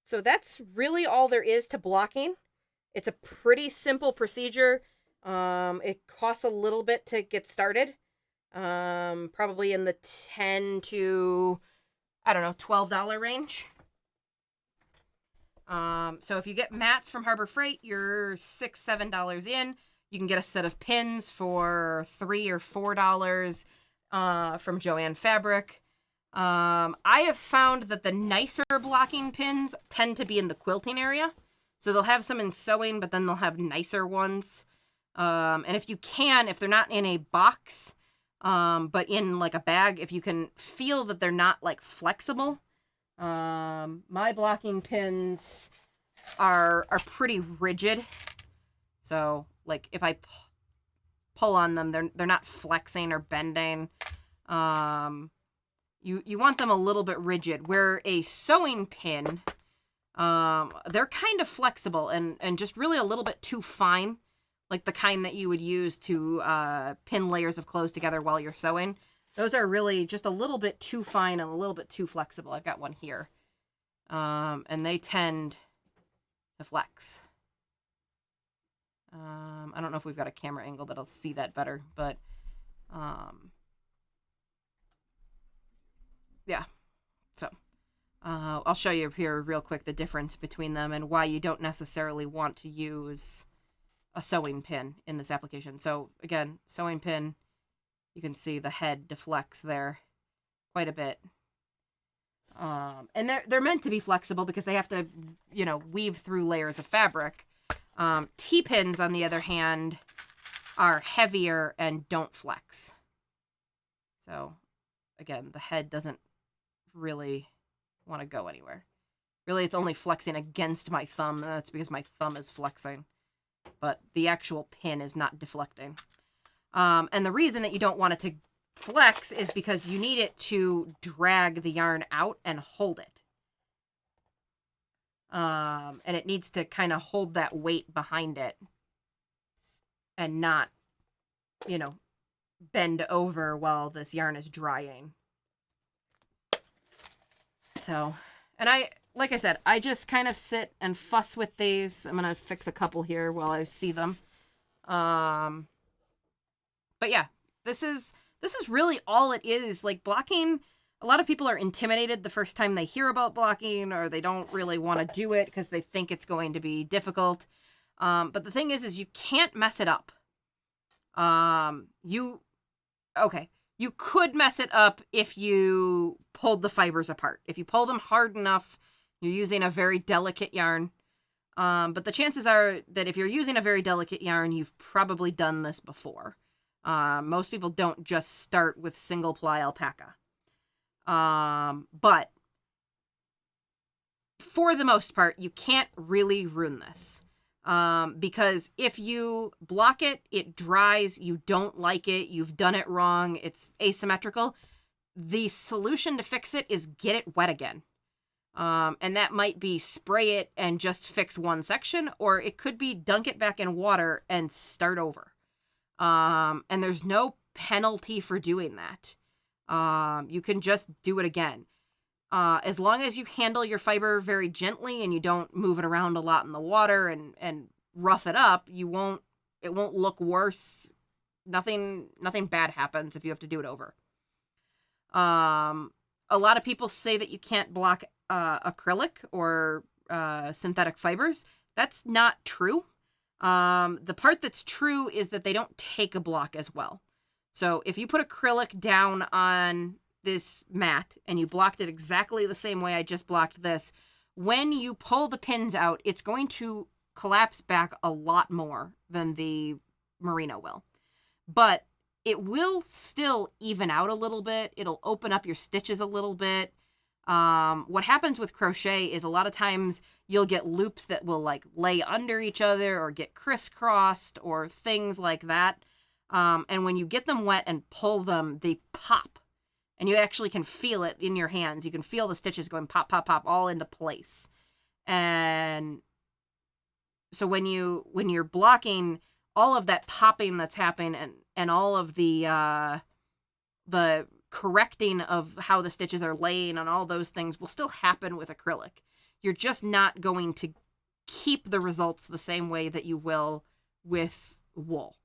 [SPEAKER 1] so that's really all there is to blocking. It's a pretty simple procedure. It costs a little bit to get started. Probably in the $10 to, I don't know, $12 range. So if you get mats from Harbor Freight, you're $6, $7 in. You can get a set of pins for $3 or $4 from Joann Fabric. I have found that the nicer blocking pins tend to be in the quilting area. So they'll have some in sewing, but then they'll have nicer ones. And if you can, if they're not in a box, but in like a bag, if you can feel that they're not like flexible, my blocking pins are pretty rigid. So like if I pull on them, they're not flexing or bending. You want them a little bit rigid, where a sewing pin, they're kind of flexible and just really a little bit too fine, like the kind that you would use to pin layers of clothes together while you're sewing. Those are really just a little bit too fine and a little bit too flexible. I've got one here. And they tend to flex. I don't know if we've got a camera angle that'll see that better, but yeah. So I'll show you here real quick the difference between them and why you don't necessarily want to use a sewing pin in this application. So again, sewing pin, you can see the head deflects there quite a bit. And they're meant to be flexible because they have to, you know, weave through layers of fabric. T-pins, on the other hand, are heavier and don't flex. So again, the head doesn't really want to go anywhere. Really, it's only flexing against my thumb. That's because my thumb is flexing. But the actual pin is not deflecting. And the reason that you don't want it to flex is because you need it to drag the yarn out and hold it. And it needs to kind of hold that weight behind it and not, you know, bend over while this yarn is drying. So, and like I said, I just kind of sit and fuss with these. I'm going to fix a couple here while I see them. But yeah, this is really all it is. Like blocking, a lot of people are intimidated the first time they hear about blocking, or they don't really want to do it because they think it's going to be difficult. But the thing is you can't mess it up. You could mess it up if you pulled the fibers apart. If you pull them hard enough, you're using a very delicate yarn. But the chances are that if you're using a very delicate yarn, you've probably done this before. Most people don't just start with single ply alpaca. But for the most part, you can't really ruin this. Because if you block it, it dries, you don't like it, you've done it wrong, it's asymmetrical, The solution to fix it is get it wet again. And that might be spray it and just fix one section, or it could be dunk it back in water and start over. And there's no penalty for doing that. You can just do it again. As long as you handle your fiber very gently and you don't move it around a lot in the water and rough it up, it won't look worse. Nothing bad happens if you have to do it over. A lot of people say that you can't block acrylic or synthetic fibers. That's not true. The part that's true is that they don't take a block as well. So if you put acrylic down on this mat and you blocked it exactly the same way I just blocked this, when you pull the pins out, it's going to collapse back a lot more than the merino will. But it will still even out a little bit. It'll open up your stitches a little bit. What happens with crochet is a lot of times you'll get loops that will like lay under each other or get crisscrossed or things like that. And when you get them wet and pull them, they pop. And you actually can feel it in your hands. You can feel the stitches going pop, pop, pop all into place. And so when you're blocking, all of that popping that's happening and all of the correcting of how the stitches are laying and all those things will still happen with acrylic. You're just not going to keep the results the same way that you will with wool.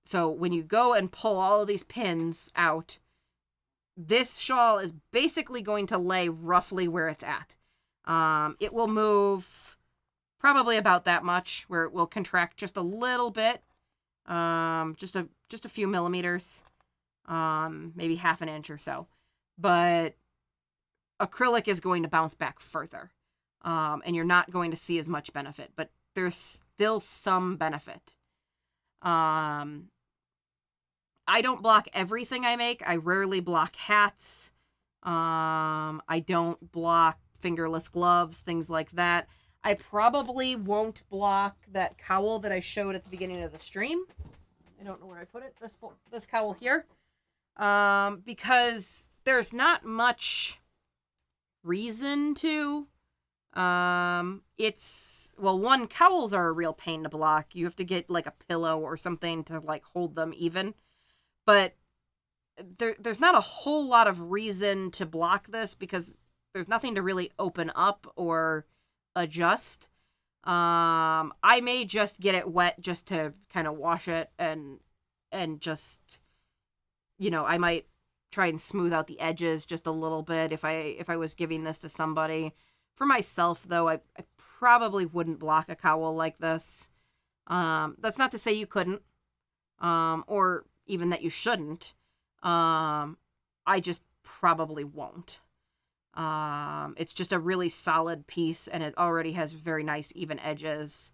[SPEAKER 1] So when you go and pull all of these pins out, this shawl is basically going to lay roughly where it's at. It will move probably about that much, where it will contract just a little bit, just a few millimeters, maybe half an inch or so. But acrylic is going to bounce back further, and you're not going to see as much benefit, but there's still some benefit. I don't block everything I make. I rarely block hats. I don't block fingerless gloves, things like that. I probably won't block that cowl that I showed at the beginning of the stream. I don't know where I put it. This cowl here. Because there's not much reason to. One, cowls are a real pain to block. You have to get like a pillow or something to like hold them even. But there's not a whole lot of reason to block this because there's nothing to really open up or adjust. I may just get it wet just to kind of wash it and just, I might try and smooth out the edges just a little bit if I was giving this to somebody. For myself, though, I probably wouldn't block a cowl like this. That's not to say you couldn't, or even that you shouldn't. I just probably won't. It's just a really solid piece, and it already has very nice even edges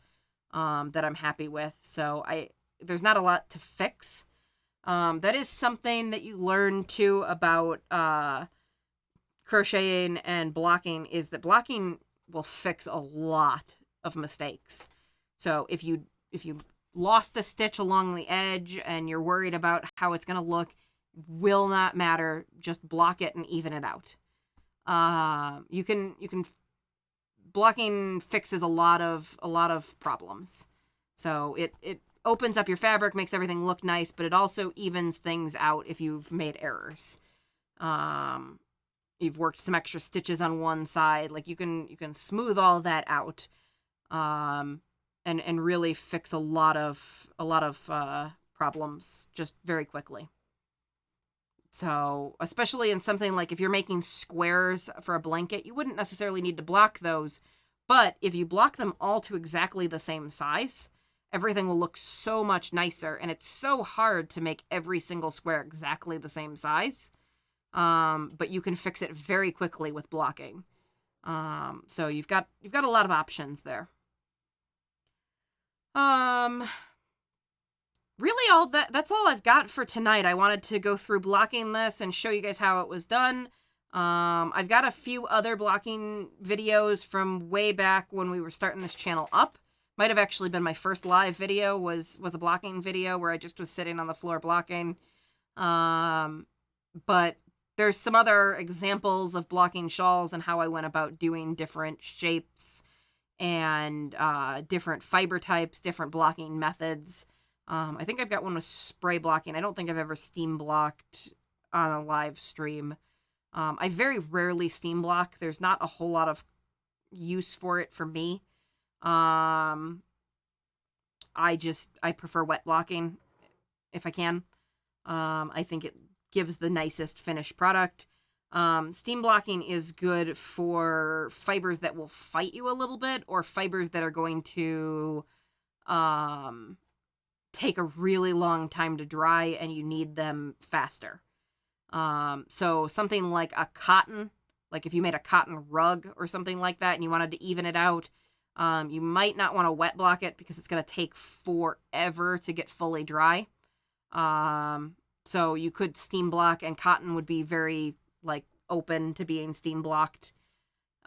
[SPEAKER 1] that I'm happy with. So there's not a lot to fix. That is something that you learn too about crocheting and blocking, is that blocking will fix a lot of mistakes. So if you lost a stitch along the edge and you're worried about how it's going to look, will not matter. Just block it and even it out. You can blocking fixes a lot of problems. So it opens up your fabric, makes everything look nice, but it also evens things out if you've made errors. You've worked some extra stitches on one side, like you can smooth all that out. And really fix a lot of problems just very quickly. So, especially in something like if you're making squares for a blanket, you wouldn't necessarily need to block those. But if you block them all to exactly the same size, everything will look so much nicer. And it's so hard to make every single square exactly the same size. But you can fix it very quickly with blocking. So you've got a lot of options there. Really that's all I've got for tonight. I wanted to go through blocking this and show you guys how it was done. I've got a few other blocking videos from way back when we were starting this channel up. Might have actually been my first live video was a blocking video where I just was sitting on the floor blocking. But there's some other examples of blocking shawls and how I went about doing different shapes and different fiber types, different blocking methods. I think I've got one with spray blocking. I don't think I've ever steam blocked on a live stream. I very rarely steam block. There's not a whole lot of use for it for me. I prefer wet blocking if I can. I think it gives the nicest finished product. Steam blocking is good for fibers that will fight you a little bit, or fibers that are going to take a really long time to dry and you need them faster. So something like a cotton, like if you made a cotton rug or something like that and you wanted to even it out, you might not want to wet block it because it's going to take forever to get fully dry. So you could steam block, and cotton would be very like open to being steam blocked.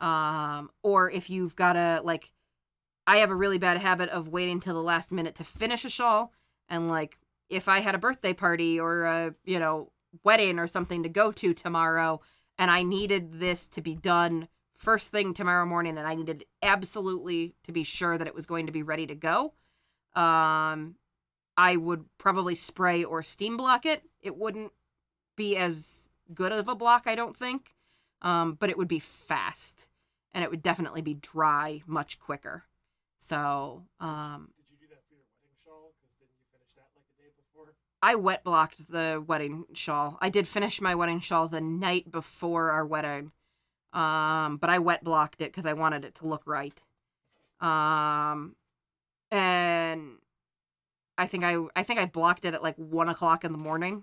[SPEAKER 1] Or if you've got I have a really bad habit of waiting till the last minute to finish a shawl. And like, if I had a birthday party or a, wedding or something to go to tomorrow, and I needed this to be done first thing tomorrow morning, and I needed absolutely to be sure that it was going to be ready to go, I would probably spray or steam block it. It wouldn't be as good of a block, I don't think, but it would be fast, and it would definitely be dry much quicker. So,
[SPEAKER 2] did you do that for your wedding shawl? Because didn't you finish that like a day before?
[SPEAKER 1] I wet blocked the wedding shawl. I did finish my wedding shawl the night before our wedding, but I wet blocked it because I wanted it to look right. And I think I blocked it at like 1:00 in the morning.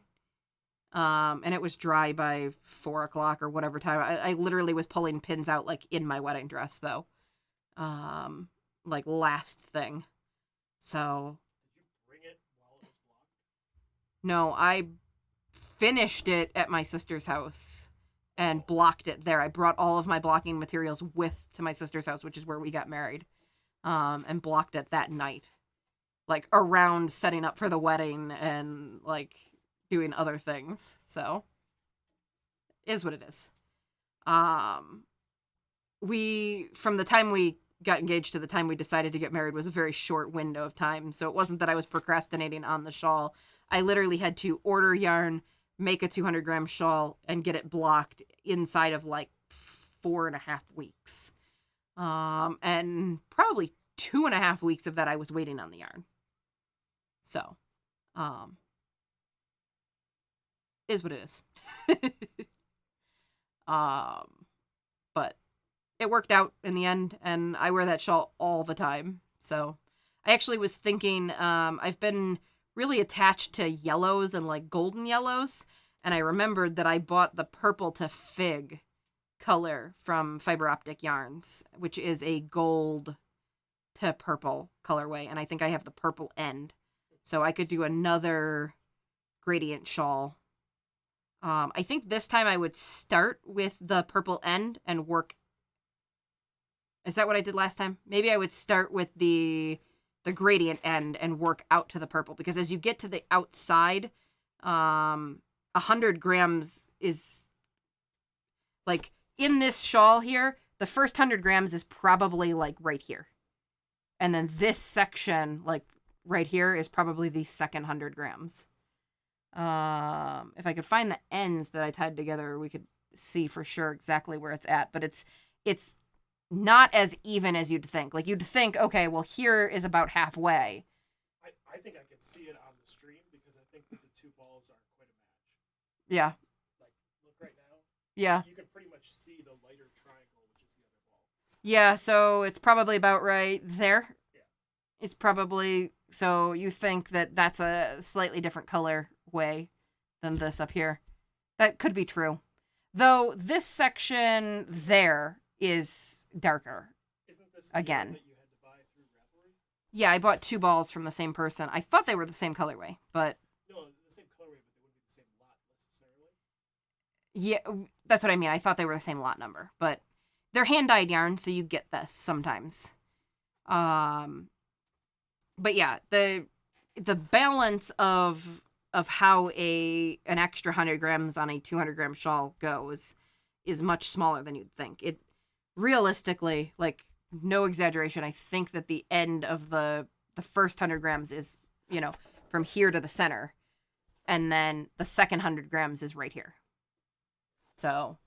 [SPEAKER 1] And it was dry by 4:00 or whatever time. I literally was pulling pins out like in my wedding dress though. Like last thing. So.
[SPEAKER 2] Did you bring it while it was blocked?
[SPEAKER 1] No, I finished it at my sister's house and blocked it there. I brought all of my blocking materials to my sister's house, which is where we got married. And blocked it that night. Like around setting up for the wedding and like doing other things. So is what it is. From the time we got engaged to the time we decided to get married was a very short window of time. So it wasn't that I was procrastinating on the shawl. I literally had to order yarn, make a 200-gram shawl, and get it blocked inside of like 4.5 weeks. And probably 2.5 weeks of that I was waiting on the yarn. So, is what it is. But it worked out in the end, and I wear that shawl all the time. So I actually was thinking, I've been really attached to yellows and like golden yellows, and I remembered that I bought the purple to fig color from Fiber Optic Yarns, which is a gold to purple colorway, and I think I have the purple end. So I could do another gradient shawl. I think this time I would start with the purple end and work. Is that what I did last time? Maybe I would start with the gradient end and work out to the purple, because as you get to the outside, 100 grams is like in this shawl here. The first 100 grams is probably like right here. And then this section, like right here, is probably the second 100 grams. If I could find the ends that I tied together, we could see for sure exactly where it's at. But it's not as even as you'd think. Like you'd think, okay, well here is about halfway.
[SPEAKER 2] I think I can see it on the stream because I think that the two balls are quite a match.
[SPEAKER 1] Yeah.
[SPEAKER 2] Like look right now.
[SPEAKER 1] Yeah.
[SPEAKER 2] You can pretty much see the lighter triangle, which is the other ball.
[SPEAKER 1] Yeah, so it's probably about right there.
[SPEAKER 2] Yeah.
[SPEAKER 1] It's probably, so you think that that's a slightly different color way than this up here. That could be true. Though this section there is darker.
[SPEAKER 2] Isn't this the
[SPEAKER 1] again
[SPEAKER 2] one that you had to buy through Ravelry?
[SPEAKER 1] Yeah, I bought 2 balls from the same person. I thought they were the same colorway, but
[SPEAKER 2] No, the same colorway, but they wouldn't be the same lot necessarily.
[SPEAKER 1] yeah, that's what I mean. I thought they were the same lot number, but they're hand-dyed yarn, so you get this sometimes. But yeah, the balance of of how an extra 100 grams on a 200-gram shawl goes is much smaller than you'd think. It realistically, like, no exaggeration, I think that the end of the first 100 grams is, from here to the center, and then the second 100 grams is right here. So,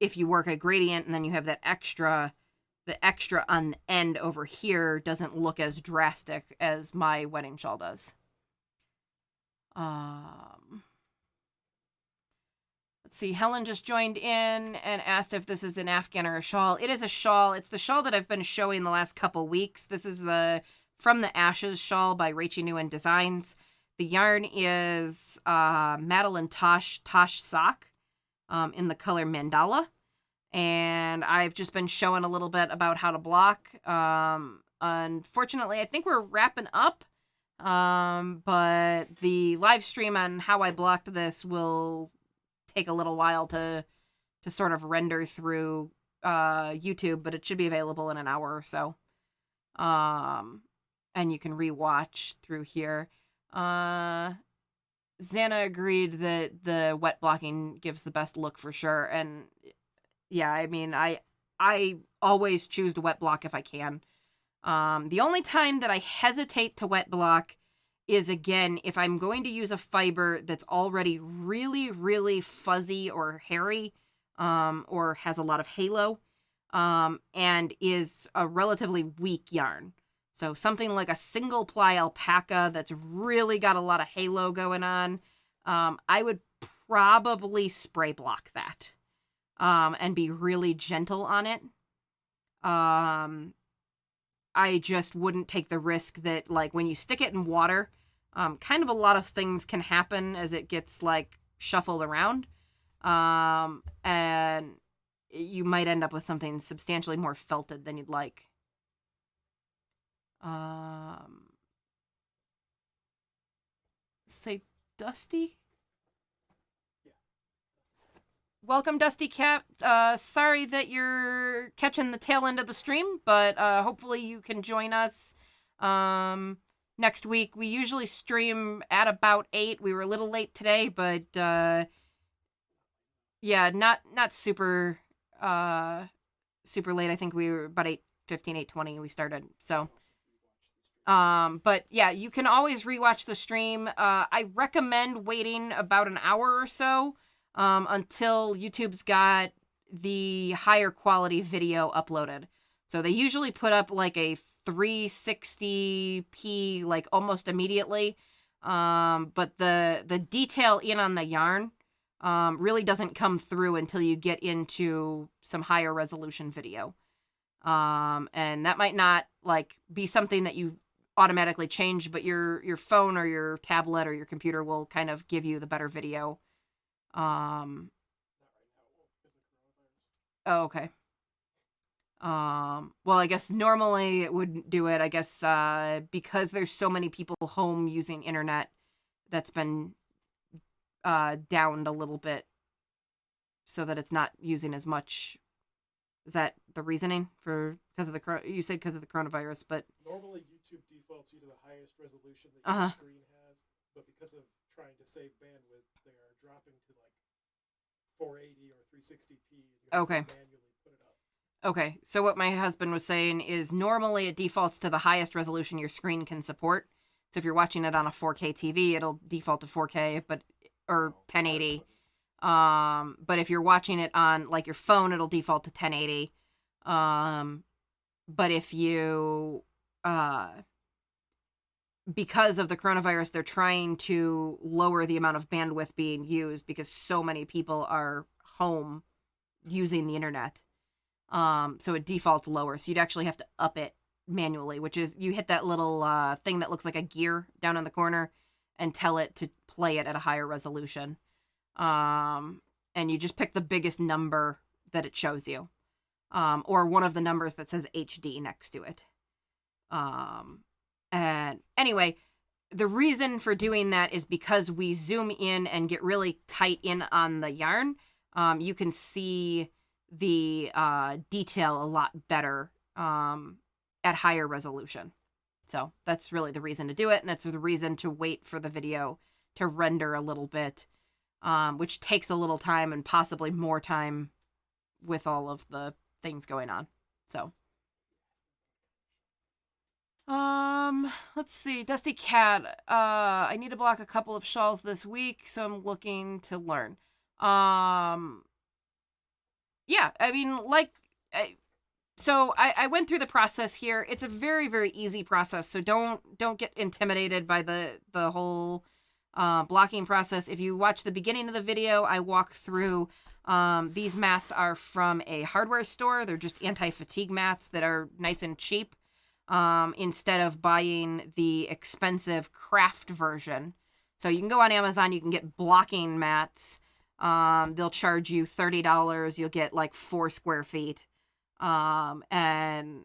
[SPEAKER 1] if you work a gradient and then you have that extra, the extra on the end over here doesn't look as drastic as my wedding shawl does. Let's see, Helen just joined in and asked if this is an Afghan or a shawl. It is a shawl. It's the shawl that I've been showing the last couple weeks. This is the From the Ashes shawl by Rachie Nguyen Designs. The yarn is Madeline Tosh sock in the color Mandala. And I've just been showing a little bit about how to block. Unfortunately, I think we're wrapping up. But the live stream on how I blocked this will take a little while to sort of render through YouTube, but it should be available in an hour or so. And you can rewatch through here. Xana agreed that the wet blocking gives the best look for sure. And yeah, I mean, I always choose to wet block if I can. The only time that I hesitate to wet block is, again, if I'm going to use a fiber that's already really, really fuzzy or hairy, or has a lot of halo, and is a relatively weak yarn. So something like a single ply alpaca that's really got a lot of halo going on, I would probably spray block that, and be really gentle on it. I just wouldn't take the risk that, like, when you stick it in water, kind of a lot of things can happen as it gets, like, shuffled around. And you might end up with something substantially more felted than you'd like. Say Dusty? Welcome, Dusty Cat. Sorry that you're catching the tail end of the stream, but hopefully you can join us next week. We usually stream at about 8. We were a little late today, but yeah, not super super late. I think we were about 8:15, 8:20 we started. So but yeah, you can always rewatch the stream. I recommend waiting about an hour or so until YouTube's got the higher quality video uploaded. So they usually put up like a 360p like almost immediately. But the detail in on the yarn really doesn't come through until you get into some higher resolution video. And that might not like be something that you automatically change, but your phone or your tablet or your computer will kind of give you the better video. Oh, okay. Well, I guess normally it wouldn't do it. I guess because there's so many people home using internet, that's been downed a little bit so that it's not using as much. Is that the reasoning for because of the you said because of the coronavirus? But
[SPEAKER 2] normally YouTube defaults you to the highest resolution that your screen has, but because of trying to save bandwidth, they are dropping to like 480 or 360p. And you have to manually put it up.
[SPEAKER 1] Okay, so what my husband was saying is normally it defaults to the highest resolution your screen can support. So if you're watching it on a 4K TV, it'll default to 4K, or 1080. But if you're watching it on like your phone, it'll default to 1080. But if you because of the coronavirus, they're trying to lower the amount of bandwidth being used because so many people are home using the internet. So it defaults lower. So you'd actually have to up it manually, which is you hit that little thing that looks like a gear down in the corner and tell it to play it at a higher resolution. And you just pick the biggest number that it shows you. Or one of the numbers that says HD next to it. And anyway, the reason for doing that is because we zoom in and get really tight in on the yarn. You can see the detail a lot better at higher resolution. So that's really the reason to do it, and that's the reason to wait for the video to render a little bit, which takes a little time and possibly more time with all of the things going on. So, let's see. Dusty Cat. I need to block a couple of shawls this week, so I'm looking to learn. Yeah, I mean, so I went through the process here. It's a very, very easy process, so don't get intimidated by the whole blocking process. If you watch the beginning of the video, I walk through. These mats are from a hardware store. They're just anti-fatigue mats that are nice and cheap. Instead of buying the expensive craft version. So you can go on Amazon, you can get blocking mats. They'll charge you $30. You'll get like 4 square feet. And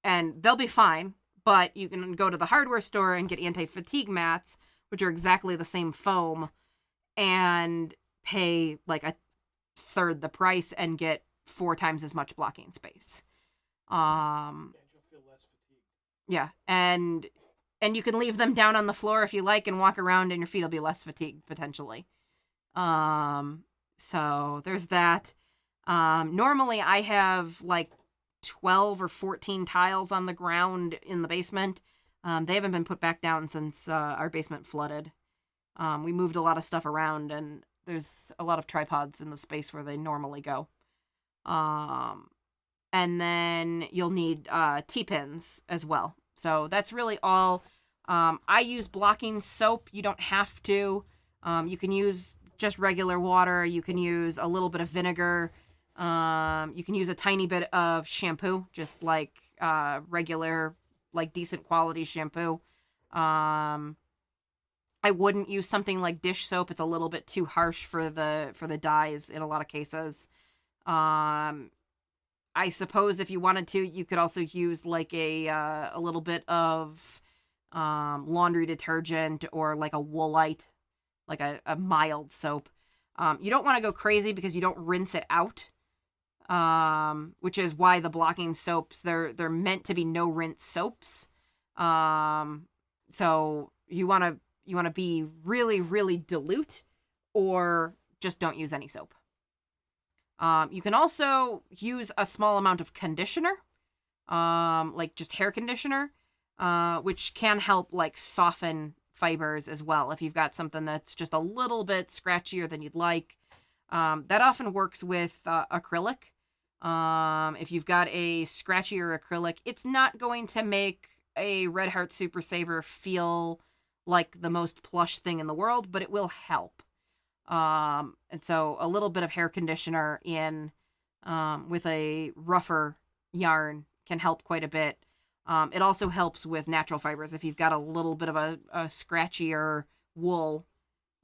[SPEAKER 1] they'll be fine, but you can go to the hardware store and get anti-fatigue mats, which are exactly the same foam, and pay like a third the price and get 4 times as much blocking space. Yeah, and you can leave them down on the floor if you like and walk around and your feet will be less fatigued potentially. So there's that. Normally I have like 12 or 14 tiles on the ground in the basement. They haven't been put back down since our basement flooded. We moved a lot of stuff around and there's a lot of tripods in the space where they normally go. And then you'll need T-pins as well. So that's really all. I use blocking soap. You don't have to. You can use just regular water. You can use a little bit of vinegar. You can use a tiny bit of shampoo, just like regular, like decent quality shampoo. I wouldn't use something like dish soap. It's a little bit too harsh for the dyes in a lot of cases. I suppose if you wanted to, you could also use like a little bit of laundry detergent or like a Woolite, like a mild soap. You don't want to go crazy because you don't rinse it out, which is why the blocking soaps, they're meant to be no rinse soaps. So you want to be really, really dilute, or just don't use any soap. You can also use a small amount of conditioner, like just hair conditioner, which can help like soften fibers as well. If you've got something that's just a little bit scratchier than you'd like, that often works with acrylic. If you've got a scratchier acrylic, it's not going to make a Red Heart Super Saver feel like the most plush thing in the world, but it will help. And so a little bit of hair conditioner in with a rougher yarn can help quite a bit. It also helps with natural fibers. If you've got a little bit of a scratchier wool,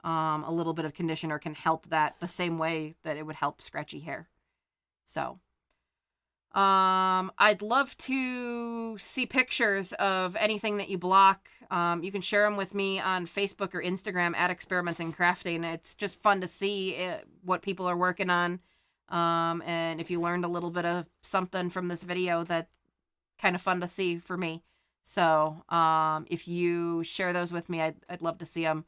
[SPEAKER 1] a little bit of conditioner can help that the same way that it would help scratchy hair. So, I'd love to see pictures of anything that you block. You can share them with me on Facebook or Instagram at Experiments in Crafting. It's just fun to see what people are working on. And if you learned a little bit of something from this video, that's kind of fun to see for me. So, if you share those with me, I'd love to see them.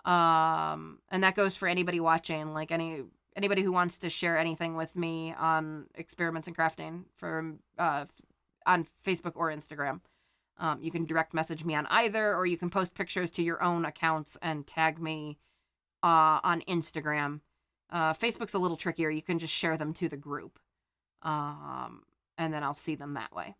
[SPEAKER 1] And that goes for anybody watching, like anybody who wants to share anything with me on Experiments in Crafting from on Facebook or Instagram. You can direct message me on either, or you can post pictures to your own accounts and tag me on Instagram. Facebook's a little trickier. You can just share them to the group, and then I'll see them that way.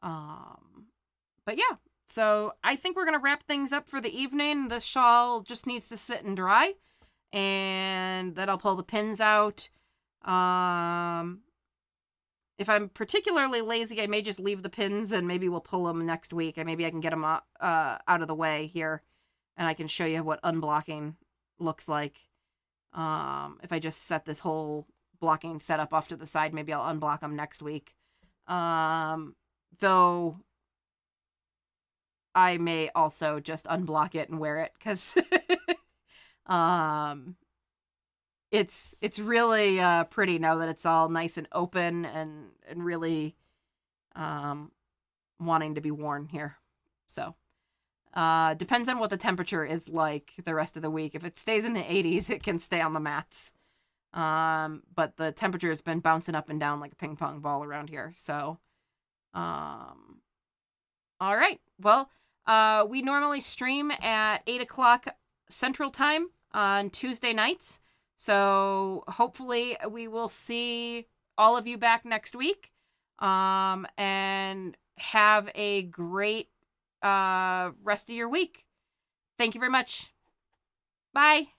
[SPEAKER 1] But yeah, so I think we're going to wrap things up for the evening. The shawl just needs to sit and dry, and then I'll pull the pins out. If I'm particularly lazy, I may just leave the pins and maybe we'll pull them next week. And maybe I can get them out of the way here, and I can show you what unblocking looks like. If I just set this whole blocking setup off to the side, maybe I'll unblock them next week. Though I may also just unblock it and wear it, because it's really pretty now that it's all nice and open and really wanting to be worn here. So, depends on what the temperature is like the rest of the week. If it stays in the 80s, it can stay on the mats. But the temperature has been bouncing up and down like a ping pong ball around here. So, all right. Well, we normally stream at 8 o'clock Central Time on Tuesday nights. So hopefully we will see all of you back next week. And have a great rest of your week. Thank you very much. Bye.